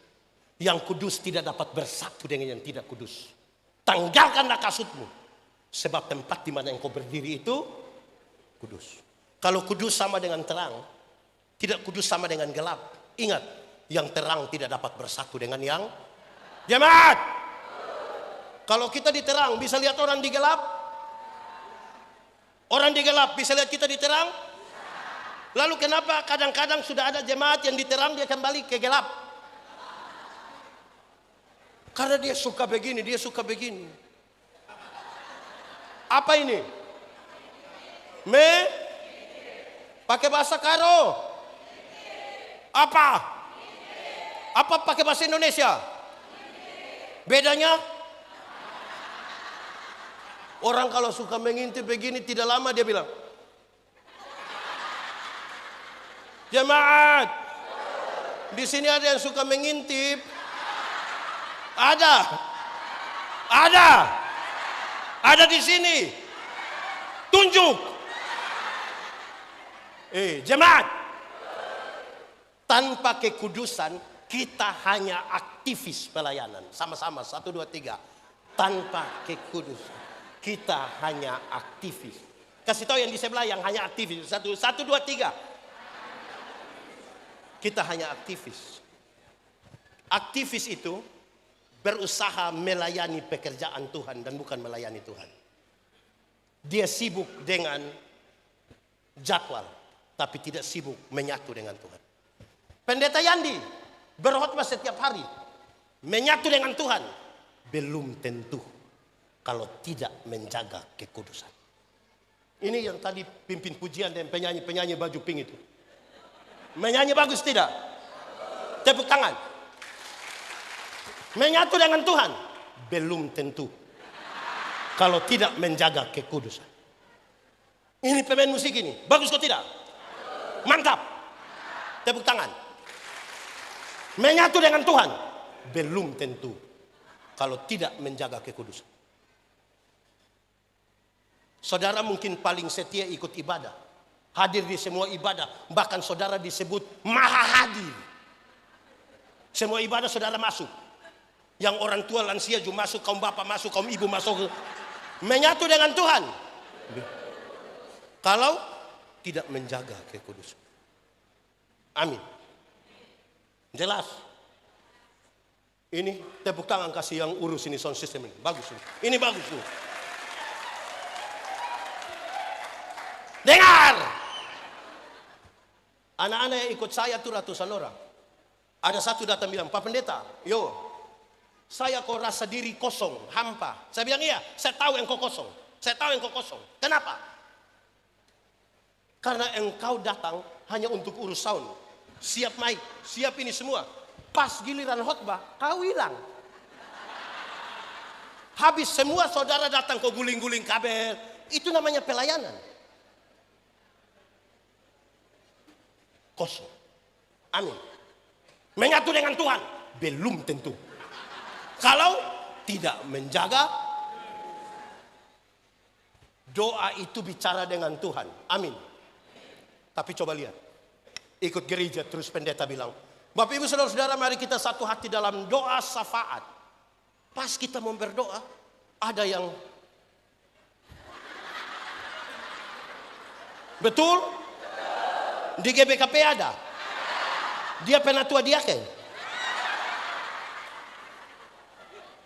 Yang kudus tidak dapat bersatu dengan yang tidak kudus. Tanggalkanlah kasutmu, sebab tempat di mana engkau berdiri itu kudus. Kalau kudus sama dengan terang, tidak kudus sama dengan gelap. Ingat, yang terang tidak dapat bersatu dengan yang jemaat. Kalau kita di terang bisa lihat orang di gelap? Orang di gelap bisa lihat kita di terang? Lalu kenapa kadang-kadang sudah ada jemaat yang di terang dia kembali ke gelap? Karena dia suka begini, dia suka begini. Apa ini? Pakai bahasa Karo. Apa? Apa pakai bahasa Indonesia? Bedanya? Orang kalau suka mengintip begini tidak lama dia bilang, jemaat, di sini ada yang suka mengintip. Ada di sini. Tunjuk. Jemaat, tanpa kekudusan Kita hanya aktivis pelayanan. Sama-sama, 1, 2, 3. Tanpa kekudusan. Kita hanya aktivis. Kasih tahu yang di sebelah yang hanya aktivis. 1, 2, 3. Kita hanya aktivis. Aktivis itu berusaha melayani pekerjaan Tuhan dan bukan melayani Tuhan. Dia sibuk dengan jadwal, tapi tidak sibuk menyatu dengan Tuhan. Pendeta Yandi berkhotbah setiap hari, menyatu dengan Tuhan, belum tentu kalau tidak menjaga kekudusan. Ini yang tadi pimpin pujian dan penyanyi baju pink itu. Menyanyi bagus tidak? Tepuk tangan. Menyatu dengan Tuhan, belum tentu kalau tidak menjaga kekudusan. Ini pemain musik ini, bagus kok tidak? Mantap. Tepuk tangan. Menyatu dengan Tuhan, belum tentu kalau tidak menjaga kekudusan. Saudara mungkin paling setia ikut ibadah, hadir di semua ibadah, bahkan saudara disebut maha hadir. Semua ibadah saudara masuk. Yang orang tua lansia juga masuk, kaum bapak masuk, kaum ibu masuk. Menyatu dengan Tuhan. Kalau tidak menjaga kekudusan. Amin. Jelas. Ini tepuk tangan kasih yang urus ini sound system ini. Bagus ini. Ini bagus ini. Dengar. Anak-anak yang ikut saya itu ratusan orang. Ada satu datang bilang, Pak Pendeta, saya kok rasa diri kosong, hampa. Saya bilang iya, saya tahu engkau kosong. Saya tahu engkau kosong. Kenapa? Karena engkau datang hanya untuk urus sound. Siap mic, siap ini semua. Pas giliran khotbah, kau hilang. Habis semua saudara datang kau guling-guling kabel. Itu namanya pelayanan. Kosong. Amin. Menyatu dengan Tuhan, belum tentu. Kalau tidak menjaga, doa itu bicara dengan Tuhan. Amin. Tapi coba lihat. Ikut gereja terus pendeta bilang, Bapak Ibu Saudara-saudara, mari kita satu hati dalam doa syafaat. Pas kita mau berdoa, ada yang betul? Di GBKP ada. Dia penatua diaken.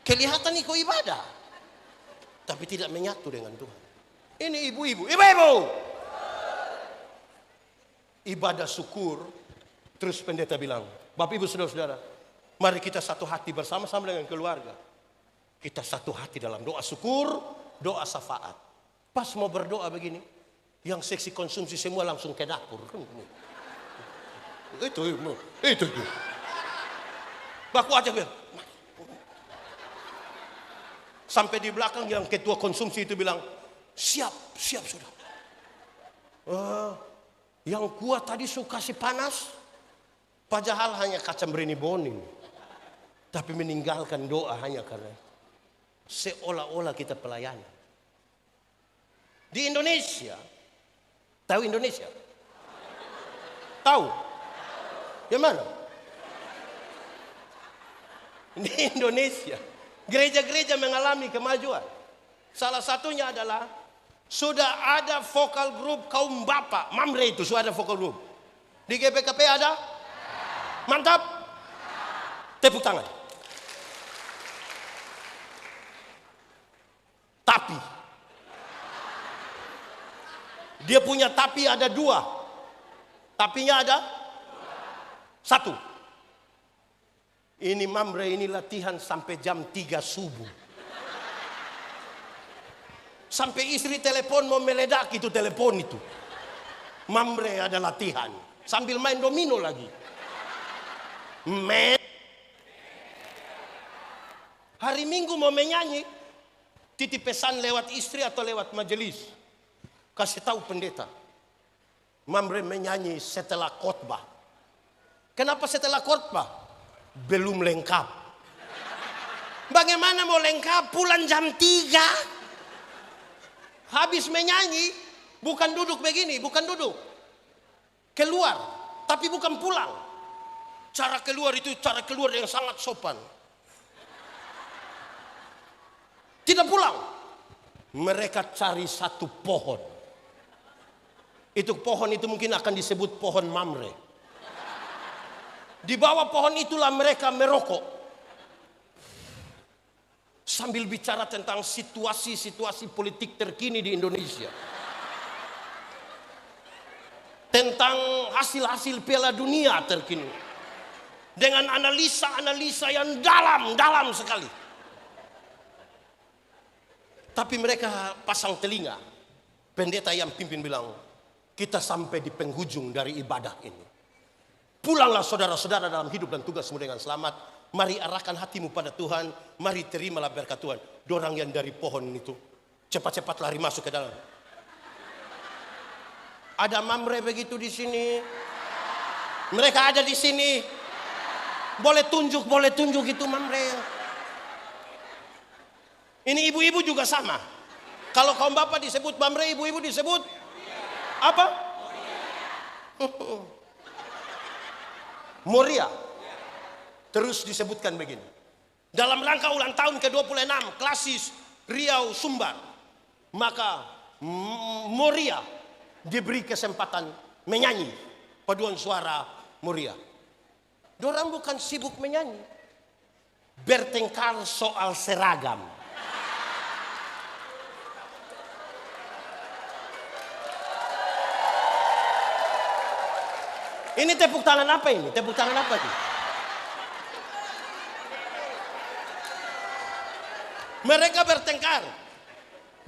Kelihatan ikut ibadah, tapi tidak menyatu dengan Tuhan. Ini ibu-ibu. Ibadah syukur. Terus pendeta bilang, Bapak Ibu Saudara-saudara, mari kita satu hati bersama-sama dengan keluarga. Kita satu hati dalam doa syukur, doa syafaat. Pas mau berdoa begini, yang seksi konsumsi semua langsung ke dapur. Itu. Baku aja bilang. Sampai di belakang yang ketua konsumsi itu bilang, siap sudah. Yang kuat tadi suka si panas, padahal hanya kacang berini boning. Tapi meninggalkan doa hanya karena seolah-olah kita pelayanan. Di Indonesia, tahu Indonesia? Tahu? Yang mana? Di Indonesia, gereja-gereja mengalami kemajuan. Salah satunya adalah sudah ada vokal grup kaum bapak. Mamre itu sudah ada vokal grup. Di GPKP ada? Mantap. Tepuk tangan. Tapi dia punya tapi ada 2. Tapinya ada 1. Ini Mamre ini latihan sampai jam 3 subuh. Sampai istri telepon mau meledak itu telepon itu. Mamre ada latihan. Sambil main domino lagi. Hari Minggu mau menyanyi. Titip pesan lewat istri atau lewat majelis. Kasih tahu pendeta. Mamre menyanyi setelah khotbah. Kenapa setelah khotbah? Belum lengkap. Bagaimana mau lengkap? Pulang jam 3. Habis menyanyi, bukan duduk begini, bukan duduk. Keluar, tapi bukan pulang. Cara keluar itu cara keluar yang sangat sopan. Tidak pulang. Mereka cari satu pohon. Itu pohon itu mungkin akan disebut pohon Mamre. Di bawah pohon itulah mereka merokok. Sambil bicara tentang situasi-situasi politik terkini di Indonesia. Tentang hasil-hasil Piala Dunia terkini. Dengan analisa-analisa yang dalam sekali. Tapi mereka pasang telinga. Pendeta yang pimpin bilang, kita sampai di penghujung dari ibadah ini. Pulanglah saudara-saudara dalam hidup dan tugasmu dengan selamat. Mari arahkan hatimu pada Tuhan. Mari terimalah berkat Tuhan. Dorang yang dari pohon itu cepat-cepat lari masuk ke dalam. Ada Mamre begitu di sini. Mereka ada di sini. Boleh tunjuk itu Mamre. Ini ibu-ibu juga sama. Kalau kaum bapak disebut Mamre, ibu-ibu disebut apa? Moria. Terus disebutkan begini. Dalam rangka ulang tahun ke-26 Klasis Riau Sumbar, maka Moria diberi kesempatan menyanyi paduan suara Moria. Dorang bukan sibuk menyanyi, bertengkar soal seragam. Ini tepuk tangan apa ini? Tepuk tangan apa ini? Mereka bertengkar.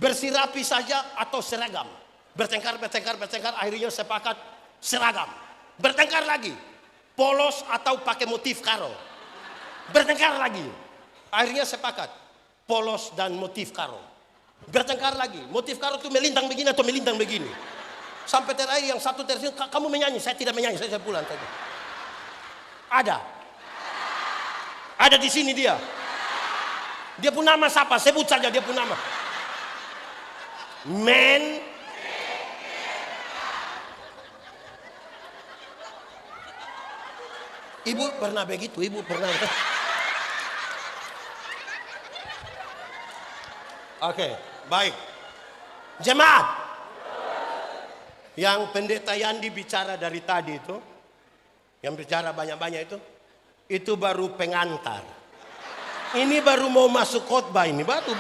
Bersih rapi saja atau seragam. Bertengkar, akhirnya sepakat seragam. Bertengkar lagi. Polos atau pakai motif karo. Bertengkar lagi. Akhirnya sepakat. Polos dan motif karo. Bertengkar lagi. Motif karo itu melintang begini atau melintang begini. Sampai terakhir yang satu tersinggung, kamu menyanyi, saya tidak menyanyi, saya pulang saja. Ada di sini dia. Dia pun nama siapa? Sebut saja dia pun nama. Men. Ibu pernah begitu, ibu pernah. Oke, baik. Jemaat. Yang pendeta Yandi bicara dari tadi itu, yang bicara banyak-banyak itu baru pengantar. Ini baru mau masuk khotbah ini, baru.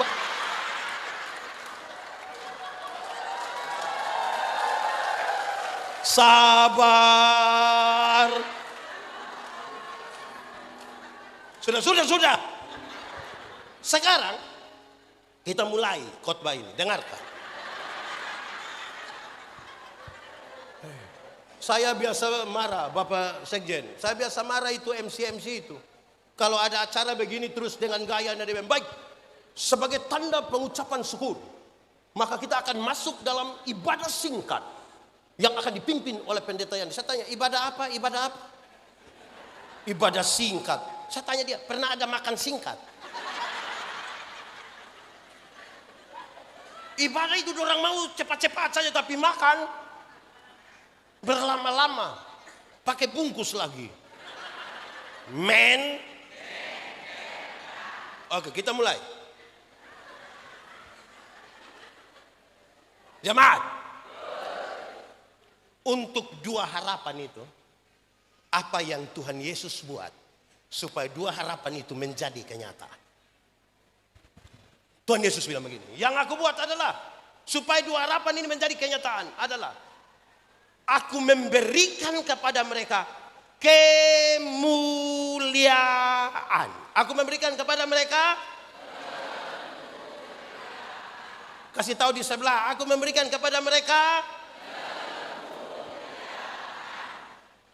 Sabar. Sudah. Sekarang kita mulai khotbah ini, dengarkan. Saya biasa marah, Bapak Sekjen. Saya biasa marah itu MC itu. Kalau ada acara begini terus dengan gaya yang baik, sebagai tanda pengucapan syukur, maka kita akan masuk dalam ibadah singkat yang akan dipimpin oleh pendeta yang saya tanya, ibadah apa? Ibadah singkat. Saya tanya dia, pernah ada makan singkat? Ibadah itu orang mau cepat-cepat saja, tapi makan berlama-lama, pakai bungkus lagi. Men. Oke, kita mulai. Jemaat. Untuk dua harapan itu, apa yang Tuhan Yesus buat supaya dua harapan itu menjadi kenyataan. Tuhan Yesus bilang begini, yang aku buat adalah supaya dua harapan ini menjadi kenyataan adalah aku memberikan kepada mereka kemuliaan. Aku memberikan kepada mereka. Kasih tahu di sebelah, aku memberikan kepada mereka.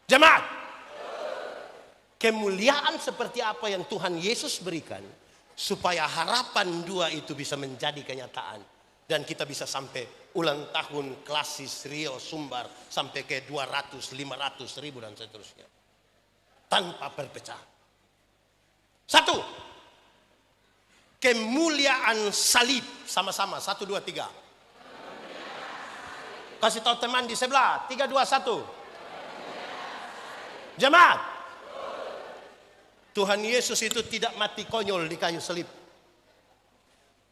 Jemaat. Kemuliaan seperti apa yang Tuhan Yesus berikan supaya harapan dua itu bisa menjadi kenyataan. Dan kita bisa sampai ulang tahun Klasis Riau Sumbar sampai ke 200, 500 ribu dan seterusnya. Tanpa perpecahan. Satu. Kemuliaan salib. Sama-sama. 1, 2, 3. Kasih tahu teman di sebelah. 3, 2, 1. Jemaat. Tuhan Yesus itu tidak mati konyol di kayu salib,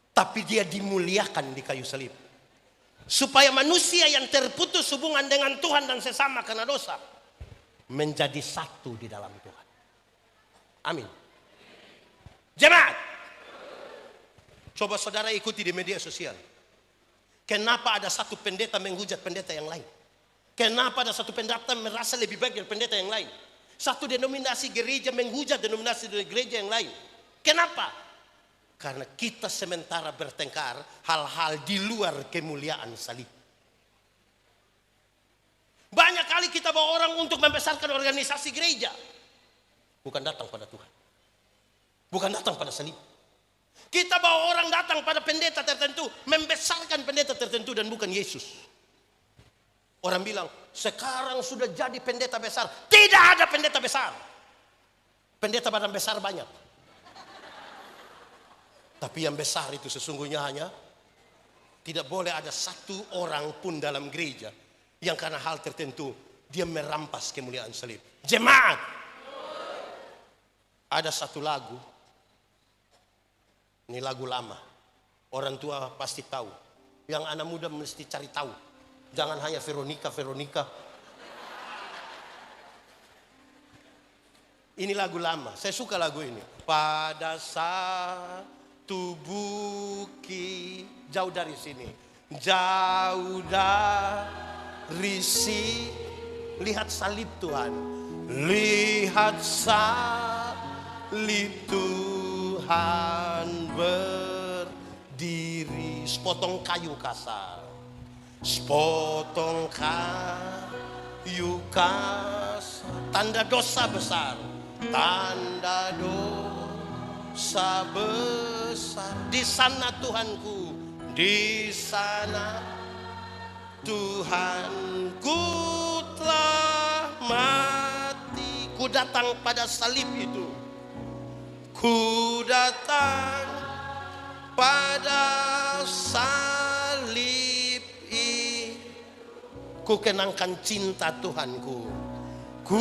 tapi dia dimuliakan di kayu salib. Supaya manusia yang terputus hubungan dengan Tuhan dan sesama karena dosa menjadi satu di dalam Tuhan. Amin. Jemaat, coba saudara ikuti di media sosial. Kenapa ada satu pendeta menghujat pendeta yang lain? Kenapa ada satu pendeta merasa lebih baik dari pendeta yang lain? Satu denominasi gereja menghujat denominasi gereja yang lain. Kenapa? Karena kita sementara bertengkar hal-hal di luar kemuliaan salib. Banyak kali kita bawa orang untuk membesarkan organisasi gereja, bukan datang pada Tuhan, bukan datang pada salib. Kita bawa orang datang pada pendeta tertentu, membesarkan pendeta tertentu dan bukan Yesus. Orang bilang, sekarang sudah jadi pendeta besar. Tidak ada pendeta besar. Pendeta badan besar banyak. Tapi yang besar itu sesungguhnya hanya, tidak boleh ada satu orang pun dalam gereja yang karena hal tertentu dia merampas kemuliaan salib. Jemaat, ada satu lagu, ini lagu lama, orang tua pasti tahu, yang anak muda mesti cari tahu. Jangan hanya Veronica. Ini lagu lama, saya suka lagu ini. Pada satu bukit jauh dari sini, jauh dari sini, lihat salib Tuhan, lihat salib Tuhan berdiri. Sepotong kayu kasar, sepotong kayu kasar, tanda dosa besar, tanda dosa besar. Di sana Tuhanku, di sana Tuhanku telah mati. Ku datang pada salib itu, ku datang pada salib itu. Ku kenangkan cinta Tuhanku, ku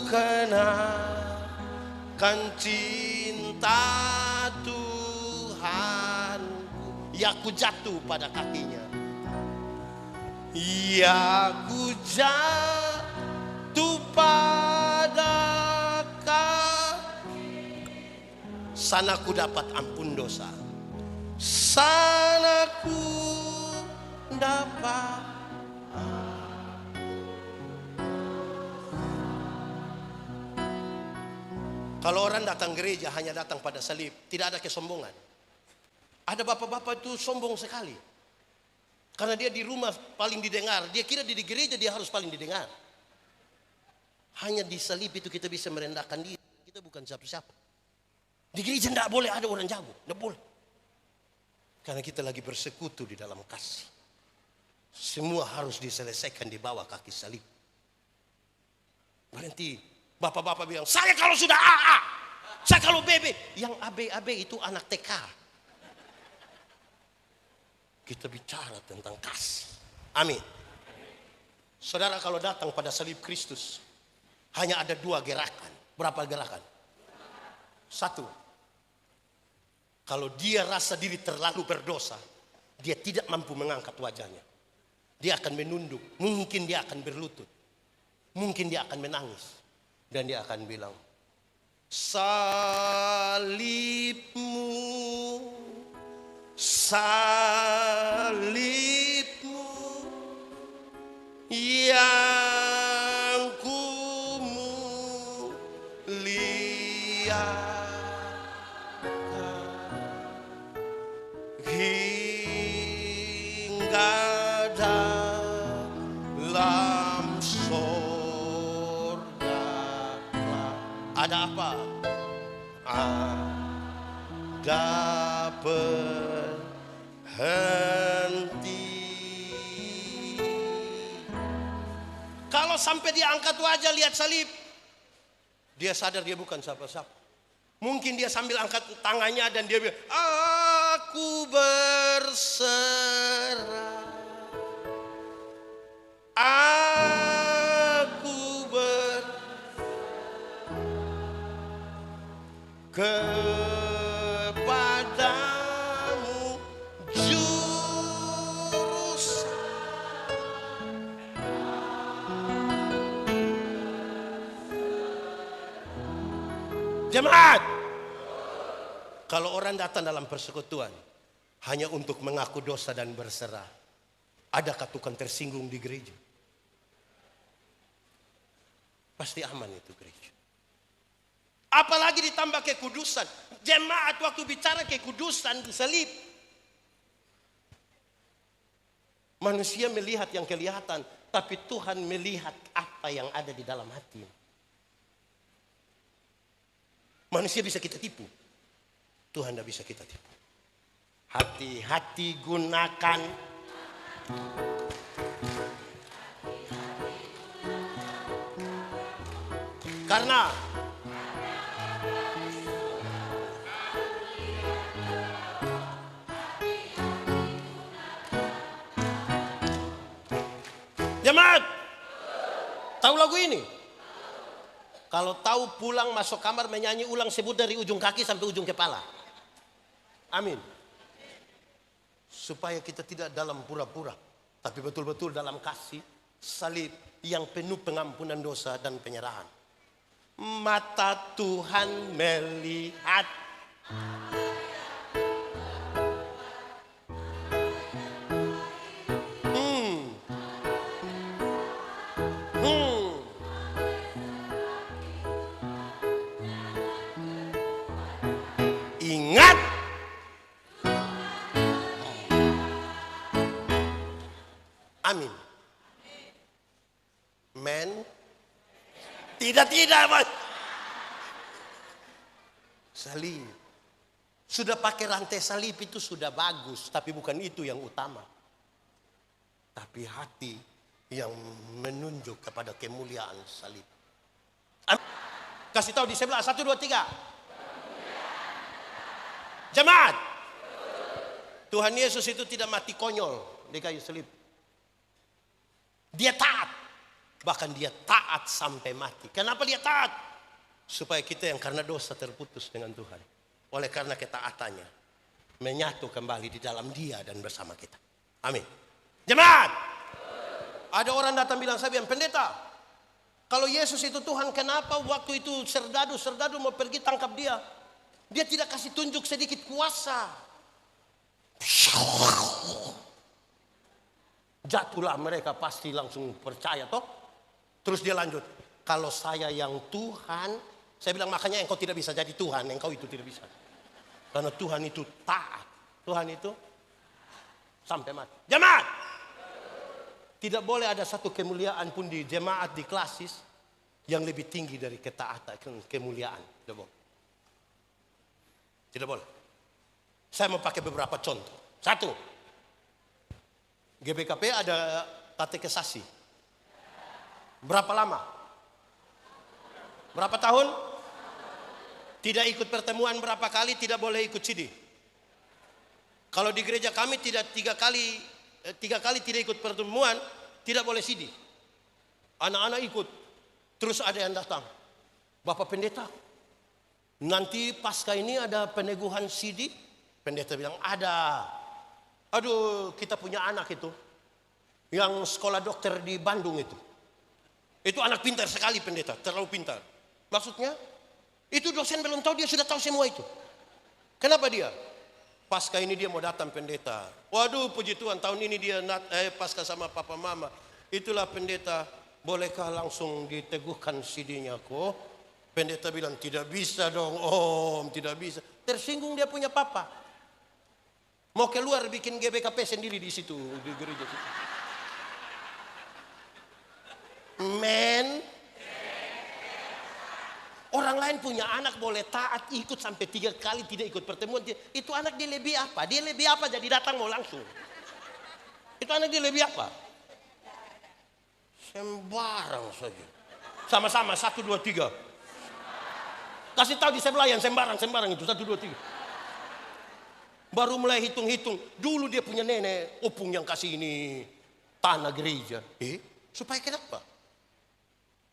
kenangkan cinta Tuhanku. Ya, ku jatuh pada kakinya, ya ku jatuh pada kaki. Sana ku dapat ampun dosa, sana ku dapat. Kalau orang datang gereja hanya datang pada salib, tidak ada kesombongan. Ada bapak-bapak itu sombong sekali. Karena dia di rumah paling didengar, dia kira di gereja dia harus paling didengar. Hanya di salib itu kita bisa merendahkan diri. Kita bukan siapa-siapa. Di gereja tidak boleh ada orang jago, tidak boleh. Karena kita lagi bersekutu di dalam kasih. Semua harus diselesaikan di bawah kaki salib. Berhenti. Bapak-bapak bilang, saya kalau sudah AA, saya kalau BB. Yang AB itu anak TK. Kita bicara tentang kasih. Amin. Saudara, kalau datang pada salib Kristus, hanya ada dua gerakan. Berapa gerakan? Satu, kalau dia rasa diri terlalu berdosa, dia tidak mampu mengangkat wajahnya. Dia akan menunduk, mungkin dia akan berlutut, mungkin dia akan menangis. Dan dia akan bilang, salibmu, salibmu yang kumuliakan hingga dalam sorga. Ada apa? Ada berhenti. Kalau sampai dia angkat wajah lihat salib, dia sadar dia bukan siapa-siapa. Mungkin dia sambil angkat tangannya dan dia bilang, aku berserah. Jemaat, kalau orang datang dalam persekutuan hanya untuk mengaku dosa dan berserah, adakah Tuhan tersinggung di gereja? Pasti aman itu gereja. Apalagi ditambah kekudusan. Jemaat waktu bicara kekudusan salib, manusia melihat yang kelihatan, tapi Tuhan melihat apa yang ada di dalam hati. Manusia bisa kita tipu, Tuhan tidak bisa kita tipu. Hati-hati gunakan. Karena jemaat, tahu lagu ini? Kalau tahu pulang masuk kamar menyanyi ulang, sebut dari ujung kaki sampai ujung kepala. Amin. Supaya kita tidak dalam pura-pura, tapi betul-betul dalam kasih salib yang penuh pengampunan dosa dan penyerahan. Mata Tuhan melihat. Ingat. Amin. Men. Tidak, Mas. Salib. Sudah pakai rantai salib itu sudah bagus, tapi bukan itu yang utama. Tapi hati yang menunjuk kepada kemuliaan salib. Kasih tahu di sebelah, 1, 2, 3. Jemaat, Tuhan Yesus itu tidak mati konyol di kayu salib. Dia taat, bahkan dia taat sampai mati. Kenapa dia taat? Supaya kita yang karena dosa terputus dengan Tuhan, oleh karena ketaatannya menyatu kembali di dalam Dia dan bersama kita. Amin. Jemaat, ada orang datang bilang, saya bilang, pendeta, kalau Yesus itu Tuhan, kenapa waktu itu serdadu mau pergi tangkap dia, dia tidak kasih tunjuk sedikit kuasa? Jatuhlah mereka, pasti langsung percaya toh. Terus dia lanjut, kalau saya yang Tuhan, saya bilang, makanya engkau tidak bisa jadi Tuhan, engkau itu tidak bisa. Karena Tuhan itu taat, Tuhan itu sampai mati. Jemaat, tidak boleh ada satu kemuliaan pun di jemaat, di klasis yang lebih tinggi dari ketaatan, kemuliaan. Tidak boleh. Tidak boleh. Saya mau pakai beberapa contoh. 1, GBKP ada katekisasi. Berapa lama? Berapa tahun? Tidak ikut pertemuan berapa kali, tidak boleh ikut CD. Kalau di gereja kami tidak 3 kali tidak ikut pertemuan, tidak boleh CD. Anak-anak ikut. Terus ada yang datang, Bapak Pendeta, nanti pasca ini ada peneguhan CD? Pendeta bilang, ada. Aduh, kita punya anak itu yang sekolah dokter di Bandung itu. Itu anak pintar sekali, pendeta, terlalu pintar. Maksudnya, itu dosen belum tahu, dia sudah tahu semua itu. Kenapa dia? Pasca ini dia mau datang, pendeta. Waduh, puji Tuhan, tahun ini dia pasca sama papa mama. Itulah pendeta, bolehkah langsung diteguhkan CD-nya kok? Pendeta bilang, tidak bisa dong om, tidak bisa. Tersinggung dia punya papa. Mau keluar bikin GBKP sendiri di situ, di gereja situ. Men, orang lain punya anak boleh taat, ikut sampai 3 kali tidak ikut pertemuan. Itu anak dia lebih apa? Dia lebih apa jadi datang mau langsung? Itu anak dia lebih apa? Sembarang saja. Sama-sama, 1, 2, 3. Kasih tahu di sebelah yang sembarang itu, 1, 2, 3. Baru mulai hitung-hitung. Dulu dia punya nenek, opung yang kasih ini tanah gereja. Supaya kenapa?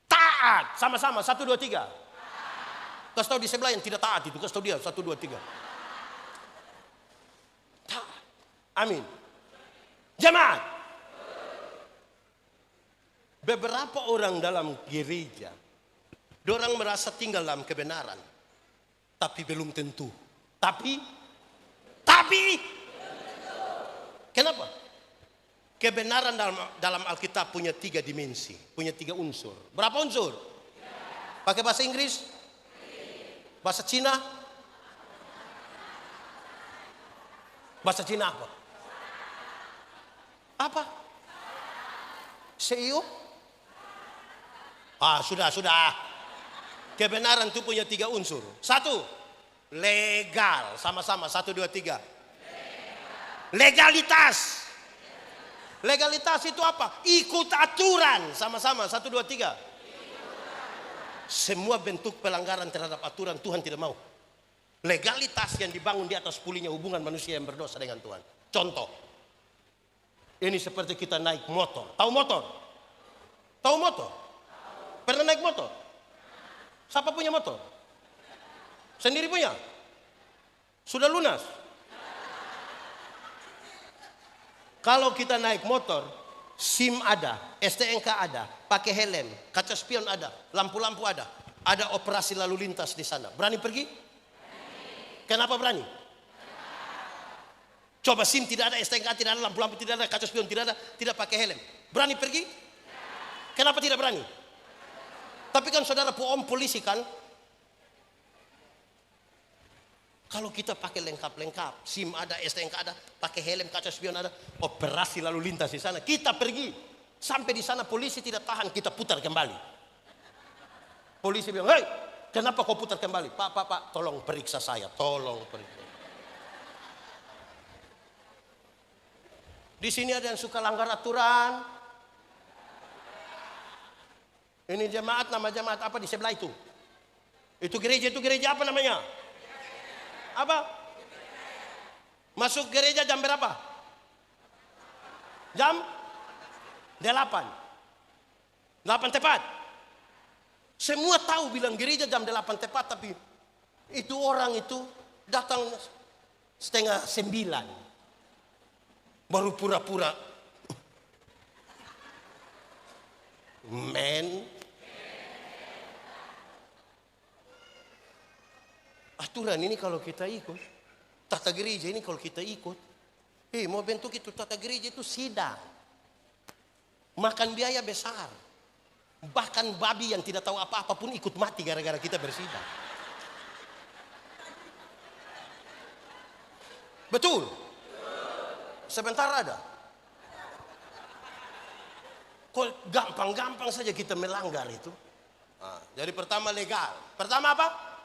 Taat. Sama-sama, 1, 2, 3. Kasih tahu di sebelah yang tidak taat itu. Kasih tahu dia, 1, 2, 3. Taat. Amin. Jemaat. Beberapa orang dalam gereja, dorang merasa tinggal dalam kebenaran. tapi belum tentu. Tapi kenapa? Kebenaran dalam Alkitab punya 3 dimensi, punya 3 unsur. Berapa unsur? Pakai bahasa Inggris? Bahasa Cina? Bahasa Cina apa? Apa? CEO? Sudah. Kebenaran itu punya 3 unsur. 1, legal. Sama-sama, 1, 2, 3. Legalitas. Legalitas itu apa? Ikut aturan. Sama-sama, 1, 2, 3. Semua bentuk pelanggaran terhadap aturan Tuhan tidak mau. Legalitas yang dibangun di atas pulihnya hubungan manusia yang berdosa dengan Tuhan. Contoh, ini seperti kita naik motor. Tahu motor? Tahu motor? Pernah naik motor? Siapa punya motor? Sendiri punya? Sudah lunas? Kalau kita naik motor, SIM ada, STNK ada, pakai helm, kaca spion ada, lampu-lampu ada operasi lalu lintas di sana. Berani pergi? Kenapa berani? Coba SIM tidak ada, STNK tidak ada, lampu-lampu tidak ada, kaca spion tidak ada, tidak pakai helm. Berani pergi? Kenapa tidak berani? Tapi kan saudara om polisi kan? Kalau kita pakai lengkap-lengkap, SIM ada, STNK ada, pakai helm, kaca spion ada, operasi lalu lintas di sana, kita pergi. Sampai di sana polisi tidak tahan, kita putar kembali. Polisi bilang, hei, kenapa kau putar kembali? Pak, tolong periksa saya, tolong periksa. Di sini ada yang suka langgar aturan. Ini jemaat, nama jemaat apa di sebelah itu? Itu gereja apa namanya? Apa? Masuk gereja jam berapa? Jam 8. 8 tepat. Semua tahu bilang gereja jam 8 tepat, tapi itu orang itu datang 8:30. Baru pura-pura. Men. Aturan ini kalau kita ikut, tata gereja ini kalau kita ikut, mau bentuk itu tata gereja itu sidang. Makan biaya besar. Bahkan babi yang tidak tahu apa-apa pun ikut mati gara-gara kita bersidang. Betul? Sebentar ada. Kok gampang-gampang saja kita melanggar itu. Jadi pertama legal. Pertama apa?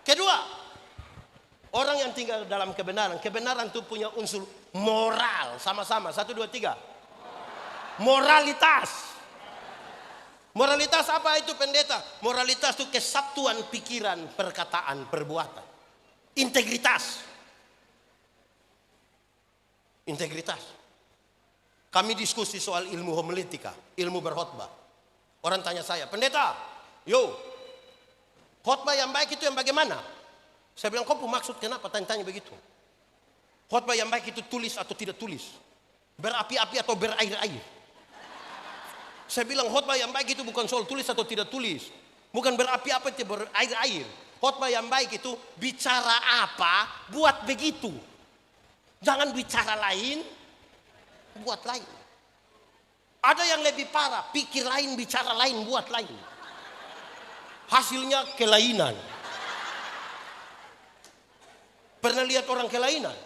Kedua, orang yang tinggal dalam kebenaran. Kebenaran itu punya unsur moral. Sama-sama, 1, 2, 3. Moralitas. Moralitas apa itu pendeta? Moralitas itu kesatuan pikiran, perkataan, perbuatan. Integritas. Kami diskusi soal ilmu homiletika, ilmu berkhotbah. Orang tanya saya, pendeta, khotbah yang baik itu yang bagaimana? Saya bilang, kau maksud kenapa tanya-tanya begitu? Khotbah yang baik itu tulis atau tidak tulis? Berapi-api atau berair-air? Saya bilang, khotbah yang baik itu bukan soal tulis atau tidak tulis. Bukan berapi-api atau berair-air. Khotbah yang baik itu bicara apa, buat begitu. Jangan bicara lain, buat lain. Ada yang lebih parah, pikir lain, bicara lain, buat lain. Hasilnya kelainan. Pernah lihat orang kelainan?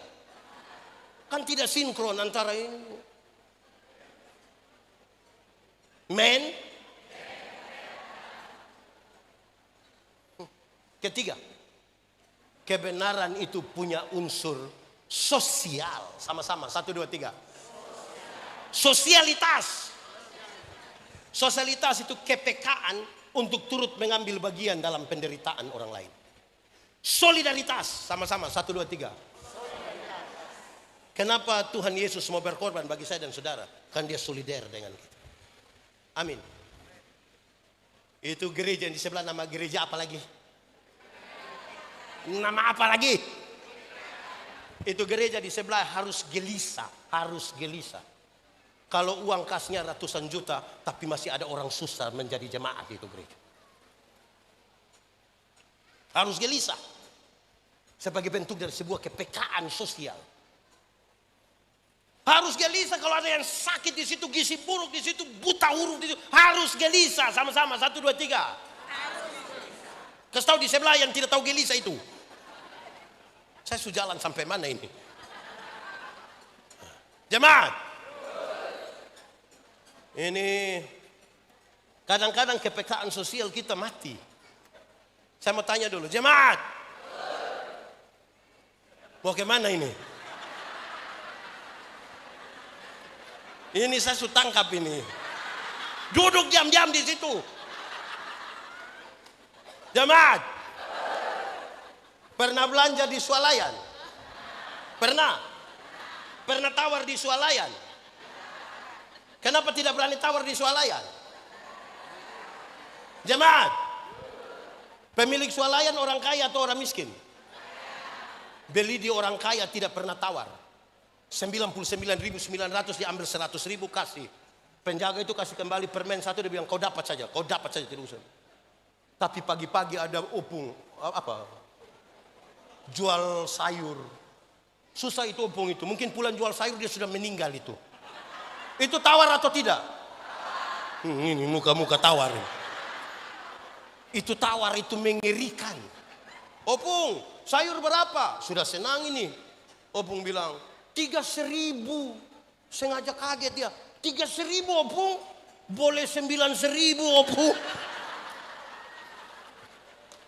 Kan tidak sinkron antara ini. Men. Ketiga, kebenaran itu punya unsur sosial. Sama-sama, 1, 2, 3. Sosialitas. Sosialitas itu kepekaan untuk turut mengambil bagian dalam penderitaan orang lain. Solidaritas. Sama-sama, 1, 2, 3. Kenapa Tuhan Yesus mau berkorban bagi saya dan saudara? Kan dia solider dengan kita. Amin. Itu gereja yang di sebelah, nama gereja apa lagi? Nama apa lagi? Itu gereja di sebelah harus gelisah. Kalau uang kasnya ratusan juta, tapi masih ada orang susah menjadi jemaat itu gereja. Harus gelisah. sebagai bentuk dari sebuah kepekaan sosial. Harus gelisah kalau ada yang sakit di situ, gizi buruk di situ, buta huruf di situ. Harus gelisah sama-sama. 1, 2, 3. Kasih tahu di sebelah yang tidak tahu gelisah itu. Saya sudah jalan sampai mana ini? Jemaat. Ini kadang-kadang kepekaan sosial kita mati. Saya mau tanya dulu, jemaat. Mau kemana ini? Ini saya sudah tangkap ini. Duduk diam-diam di situ. Jemaat. Pernah belanja di swalayan? Pernah? Pernah tawar di swalayan? Kenapa tidak berani tawar di swalayan? Jemaat. Pemilik swalayan orang kaya atau orang miskin? Beli di orang kaya tidak pernah tawar. 99.900 diambil 100.000 kasih. Penjaga itu kasih kembali permen satu, dia bilang kau dapat saja tidak usah. Tapi pagi-pagi ada opung jual sayur. Susah itu opung itu. Mungkin pulang jual sayur dia sudah meninggal itu. Itu tawar atau tidak? Ini muka-muka tawar. Itu tawar, itu mengerikan. Opung, sayur berapa? Sudah senang ini. Opung bilang 3.000. Sengaja kaget dia. 3.000 opung? Boleh 9.000 opung.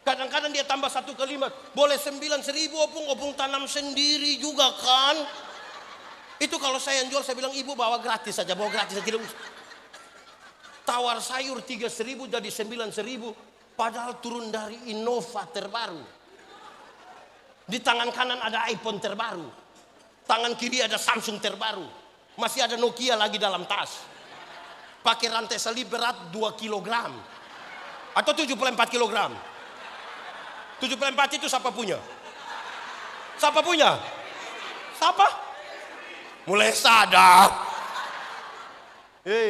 Kadang-kadang dia tambah satu kalimat. Boleh 9.000 opung, opung tanam sendiri juga kan. Itu kalau saya yang jual, saya bilang ibu bawa gratis saja, bawa gratis saja, tidak usah. Tawar sayur 3.000 jadi 9.000. Padahal turun dari Innova terbaru. Di tangan kanan ada iPhone terbaru. Tangan kiri ada Samsung terbaru. Masih ada Nokia lagi dalam tas. Pakai rantai salib berat 2 kilogram. Atau 74 kilogram. 74 itu siapa punya? Siapa punya? Siapa? Mulai sadar.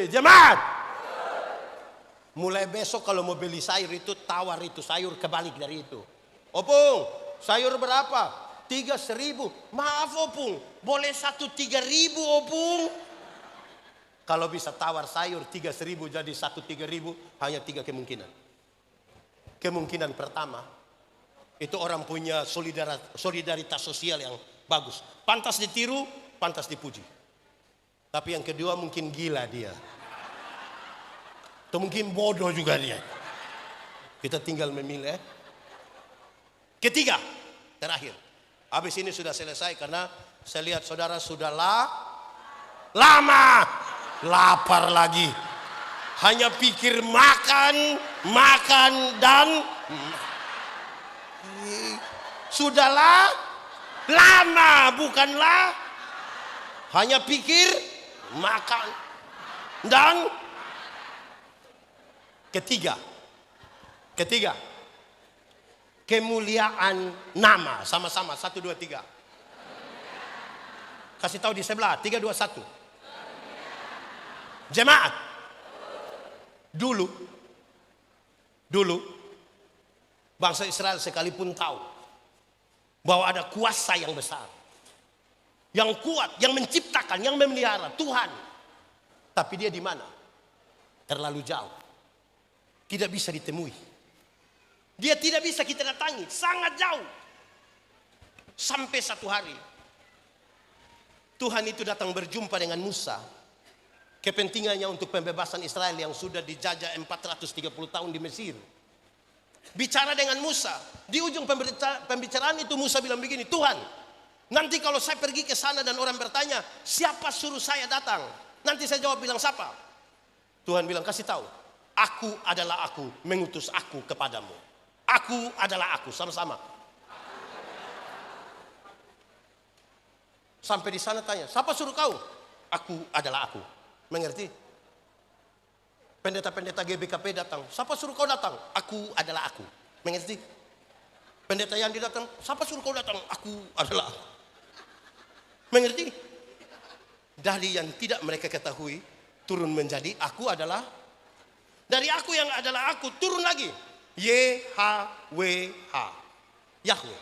Jemaat. Mulai besok kalau mau beli sayur itu tawar itu sayur kebalik dari itu. Opung, sayur berapa? 3.000. Maaf opung, boleh 1 3.000 opung. Kalau bisa tawar sayur 3.000 jadi 1 3.000, hanya 3 kemungkinan. Kemungkinan pertama, itu orang punya solidaritas sosial yang bagus. Pantas ditiru, pantas dipuji. Tapi yang kedua mungkin gila dia. Atau mungkin bodoh juga dia. Kita tinggal memilih. Ketiga, terakhir. Habis ini sudah selesai karena saya lihat saudara sudah lama lapar lagi. Hanya pikir makan dan sudahlah lama, bukanlah hanya pikir makan dan ketiga kemuliaan nama. Sama-sama 1 2 3. Kasih tahu di sebelah 3 2 1. Jemaat. Dulu bangsa Israel sekalipun tahu bahwa ada kuasa yang besar, yang kuat, yang menciptakan, yang memelihara, Tuhan. Tapi dia di mana? Terlalu jauh. Tidak bisa ditemui. Dia tidak bisa kita datangi, sangat jauh. Sampai satu hari Tuhan itu datang berjumpa dengan Musa. Kepentingannya untuk pembebasan Israel yang sudah dijajah 430 tahun di Mesir. Bicara dengan Musa. Di ujung pembicaraan itu Musa bilang begini, Tuhan, nanti kalau saya pergi ke sana dan orang bertanya, siapa suruh saya datang? Nanti saya jawab bilang siapa? Tuhan bilang, kasih tahu, aku adalah aku, mengutus aku kepadamu. Aku adalah aku, sama-sama. Sampai di sana tanya, siapa suruh kau? Aku adalah aku. Mengerti? Pendeta-pendeta GBKP datang, siapa suruh kau datang? Aku adalah aku. Mengerti? Pendeta yang datang, siapa suruh kau datang? Aku adalah aku. Mengerti? Dari yang tidak mereka ketahui, turun menjadi aku adalah. Dari aku yang adalah aku, turun lagi YHWH, Yahweh.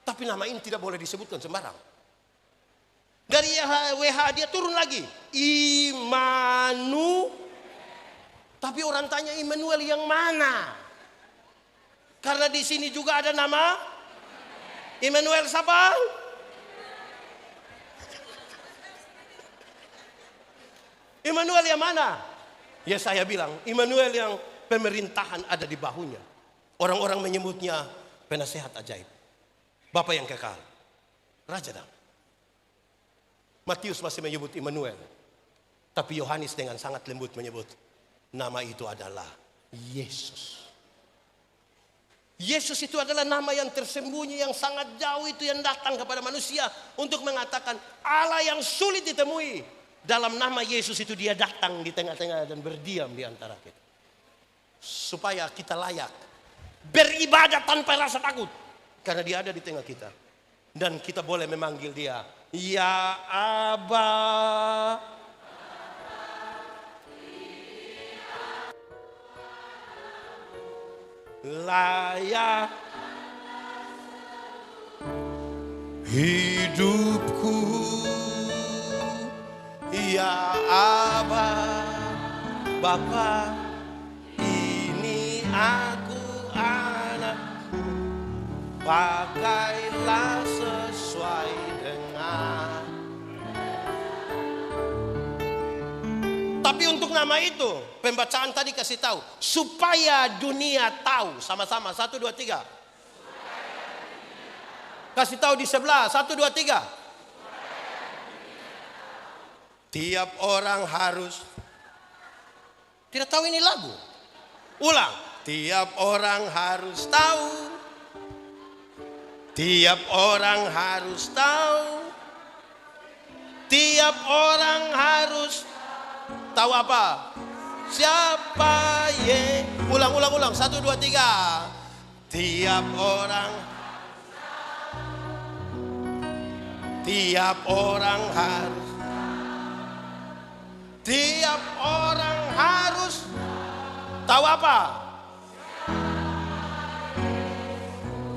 Tapi nama ini tidak boleh disebutkan sembarang. Dari YHWH dia turun lagi. Tapi orang tanya Immanuel yang mana? Karena di sini juga ada nama Immanuel siapa? Immanuel yang mana? Ya saya bilang Immanuel yang pemerintahan ada di bahunya. Orang-orang menyebutnya penasehat ajaib, Bapa yang kekal, Raja Damai. Matius masih menyebut Immanuel. Tapi Yohanes dengan sangat lembut menyebut nama itu adalah Yesus. Yesus itu adalah nama yang tersembunyi, yang sangat jauh itu, yang datang kepada manusia untuk mengatakan Allah yang sulit ditemui. Dalam nama Yesus itu dia datang di tengah-tengah dan berdiam di antara kita. Supaya kita layak beribadah tanpa rasa takut. Karena dia ada di tengah kita. Dan kita boleh memanggil dia, Ya Aba. Layak hidupku, Ya Aba, Bapa, ini aku anakku, pakailah sesuai dengan. Tapi untuk nama itu, pembacaan tadi kasih tahu, supaya dunia tahu. Sama-sama, 1, 2, 3. Kasih tahu di sebelah, 1, 2, 3. Tiap orang harus. Tidak tahu ini lagu. Ulang. Tiap orang harus tahu. Tiap orang harus tahu. Tiap orang harus tahu apa? Siapa ye? Ulang. 1, 2, 3. Tiap orang. Tiap orang harus. Tiap orang harus tahu apa?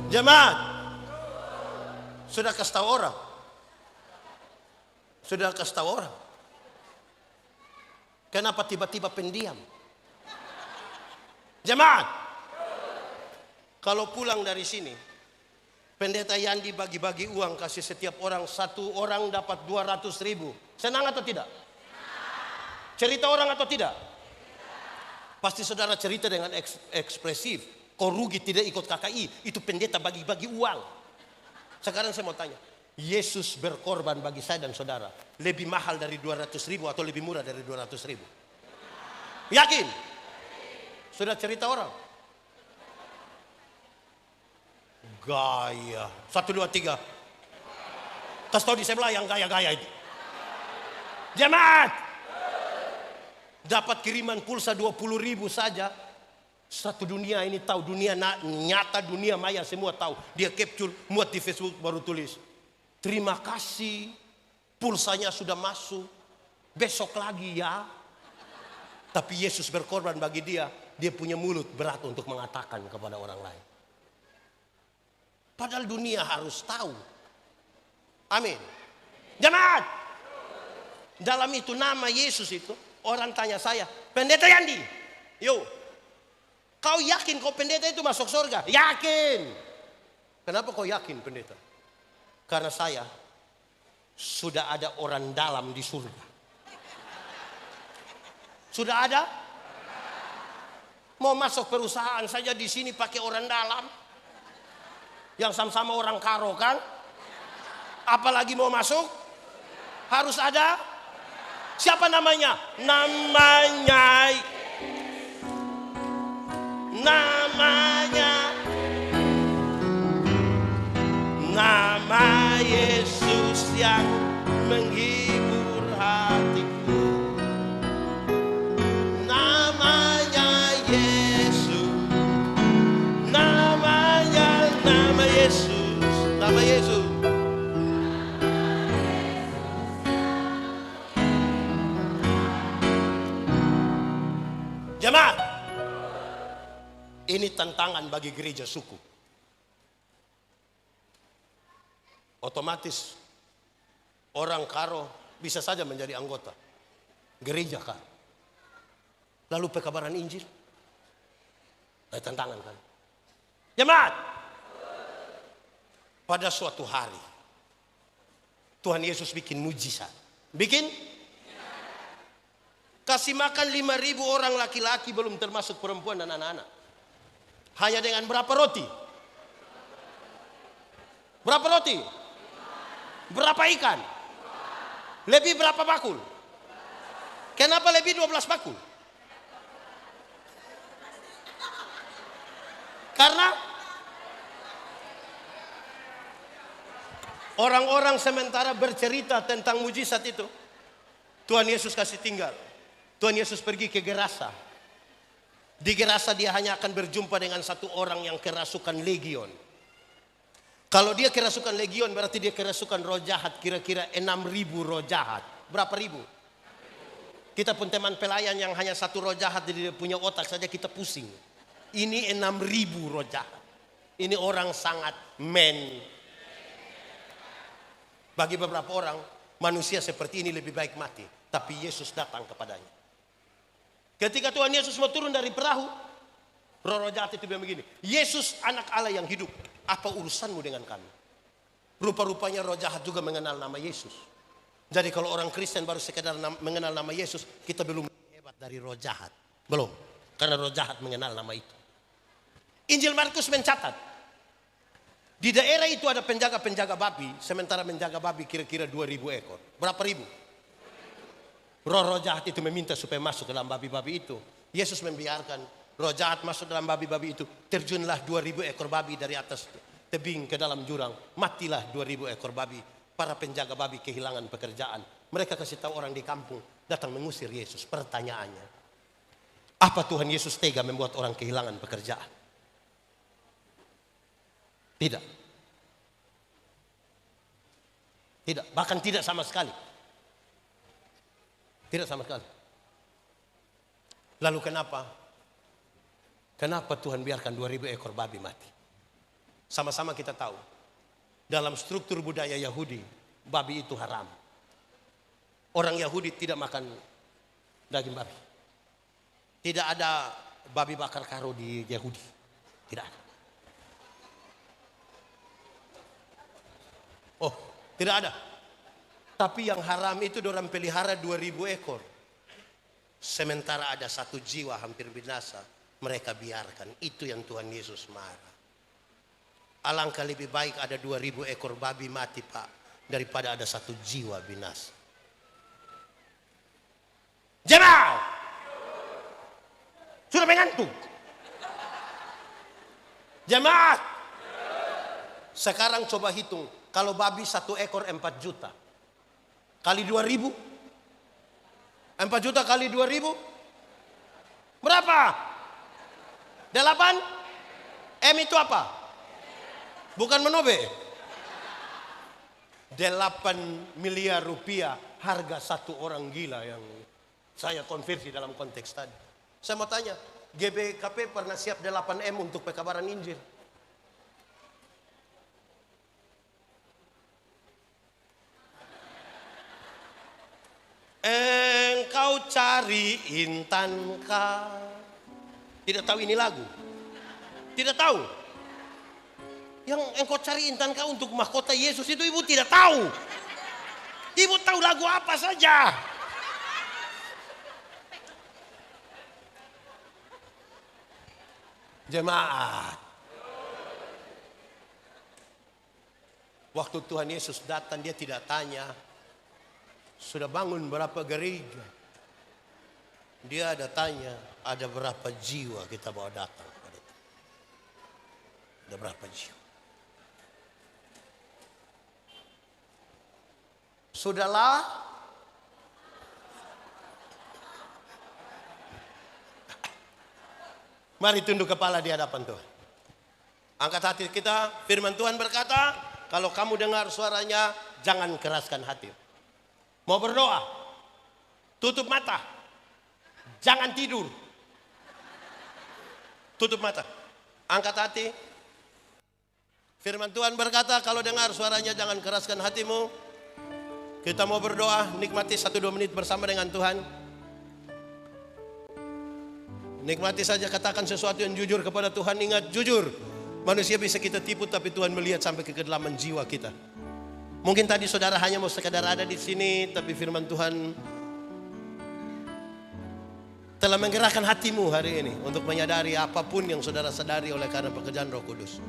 Jemaat, sudah kasih tahu orang. Sudah kasih tahu orang. Kenapa tiba-tiba pendiam? Jemaat, kalau pulang dari sini, Pendeta Yandi bagi-bagi uang, kasih setiap orang, 1 orang dapat 200.000. Senang atau tidak? Cerita orang atau tidak? Pasti saudara cerita dengan ekspresif. Kau rugi tidak ikut KKI. Itu pendeta bagi-bagi uang. Sekarang saya mau tanya, Yesus berkorban bagi saya dan saudara lebih mahal dari 200.000 atau lebih murah dari 200.000? Yakin? Sudah cerita orang? Gaya. 1, 2, 3. Kasih tahu di sebelah yang gaya-gaya itu. Jemaat, dapat kiriman pulsa 20.000 saja. Satu dunia ini tahu, dunia nyata, dunia maya semua tahu. Dia capture, muat di Facebook, baru tulis, terima kasih, pulsanya sudah masuk, besok lagi ya. Tapi Yesus berkorban bagi dia. Dia punya mulut berat untuk mengatakan kepada orang lain. Padahal dunia harus tahu. Amin. Jemaat, dalam itu nama Yesus itu, orang tanya saya, Pendeta Yandi, yo, kau yakin kau pendeta itu masuk surga? Yakin. Kenapa kau yakin pendeta? Karena saya sudah ada orang dalam di surga. Sudah ada? Mau masuk perusahaan saja di sini pakai orang dalam. Yang sama-sama orang karo kan? Apalagi mau masuk? Harus ada? Siapa namanya? Namanya nama Yesus yang menghibur hatiku. Namanya Yesus. Nama Yesus. Nama Yesus. Jemaat, ini tantangan bagi gereja suku. otomatis orang Karo bisa saja menjadi anggota gereja Karo. Lalu pekabaran Injil, ada tantangan kan? Jemaat, pada suatu hari Tuhan Yesus bikin mujizat. Bikin? Kasih makan 5.000 orang laki-laki, belum termasuk perempuan dan anak-anak. Hanya dengan berapa roti? Berapa roti? Berapa ikan? Lebih berapa bakul? Kenapa lebih 12 bakul? Karena orang-orang sementara bercerita tentang mujizat itu, Tuhan Yesus kasih tinggal. Tuhan Yesus pergi ke Gerasa. Di Gerasa dia hanya akan berjumpa dengan satu orang yang kerasukan legion. Kalau dia kerasukan legion berarti dia kerasukan roh jahat, kira-kira 6.000 roh jahat. Berapa ribu? Kita pun teman pelayan yang hanya satu roh jahat di dia punya otak saja kita pusing. Ini 6.000 roh jahat. Ini orang sangat Bagi beberapa orang, manusia seperti ini lebih baik mati. Tapi Yesus datang kepadanya. Ketika Tuhan Yesus mau turun dari perahu, roh jahat itu bilang begini, Yesus anak Allah yang hidup, apa urusanmu dengan kami? Rupa-rupanya roh jahat juga mengenal nama Yesus. Jadi kalau orang Kristen baru sekedar mengenal nama Yesus, kita belum hebat dari roh jahat. Belum, karena roh jahat mengenal nama itu. Injil Markus mencatat, di daerah itu ada penjaga-penjaga babi, sementara menjaga babi kira-kira 2.000 ekor. Berapa ribu? Roh jahat itu meminta supaya masuk ke dalam babi-babi itu. Yesus membiarkan roh jahat masuk dalam babi-babi itu. Terjunlah 2.000 ekor babi dari atas tebing ke dalam jurang. Matilah 2.000 ekor babi. Para penjaga babi kehilangan pekerjaan. Mereka kasih tahu orang di kampung, datang mengusir Yesus. Pertanyaannya, apa Tuhan Yesus tega membuat orang kehilangan pekerjaan? Tidak. Tidak, bahkan tidak sama sekali. Tidak sama sekali. Lalu kenapa? Kenapa Tuhan biarkan 2.000 ekor babi mati? Sama-sama kita tahu, dalam struktur budaya Yahudi, babi itu haram. Orang Yahudi tidak makan daging babi. Tidak ada babi bakar karo di Yahudi. Tidak ada. Oh, tidak ada. Tapi yang haram itu dorang pelihara 2.000 ekor. Sementara ada satu jiwa hampir binasa, mereka biarkan. Itu yang Tuhan Yesus marah. Alangkah lebih baik ada 2.000 ekor babi mati, Pak, daripada ada satu jiwa binasa. Jemaat, sudah mengantuk? Jemaat, sekarang coba hitung, kalau babi satu ekor 4 juta. Kali 2.000, 4 juta kali 2.000, berapa? 8? M itu apa? Bukan menobe. 8 miliar rupiah harga satu orang gila yang saya konversi dalam konteks tadi. Saya mau tanya, GBKP pernah siap 8M untuk pekabaran Injil? Engkau cari intankah? Tidak tahu ini lagu? Tidak tahu? Yang engkau cari intankah untuk mahkota Yesus itu ibu tidak tahu? Ibu tahu lagu apa saja? Jemaat, waktu Tuhan Yesus datang dia tidak tanya sudah bangun berapa gereja. Dia ada tanya, ada berapa jiwa kita bawa datang pada itu. Ada berapa jiwa. Sudahlah. Mari tunduk kepala di hadapan Tuhan. Angkat hati kita, firman Tuhan berkata, kalau kamu dengar suaranya, jangan keraskan hati. Mau berdoa, tutup mata, jangan tidur, tutup mata, angkat hati. Firman Tuhan berkata, kalau dengar suaranya jangan keraskan hatimu. Kita mau berdoa, nikmati 1-2 menit bersama dengan Tuhan. Nikmati saja, katakan sesuatu yang jujur kepada Tuhan. Ingat, jujur. Manusia bisa kita tipu, tapi Tuhan melihat sampai ke kedalaman jiwa kita. Mungkin tadi saudara hanya mau sekadar ada di sini, tapi firman Tuhan telah menggerakkan hatimu hari ini untuk menyadari apapun yang saudara sadari oleh karena pekerjaan Roh Kudus.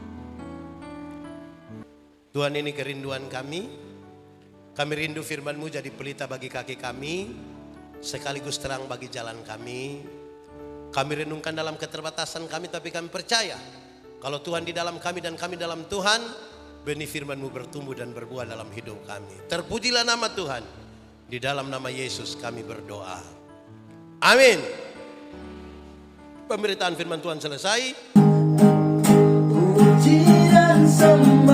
Tuhan, ini kerinduan kami. Kami rindu firman-Mu jadi pelita bagi kaki kami, sekaligus terang bagi jalan kami. Kami renungkan dalam keterbatasan kami, tapi kami percaya kalau Tuhan di dalam kami dan kami dalam Tuhan, benih firman-Mu bertumbuh dan berbuah dalam hidup kami. Terpujilah nama Tuhan. Di dalam nama Yesus kami berdoa. Amin. Pemberitaan firman Tuhan selesai. Puji dan sembah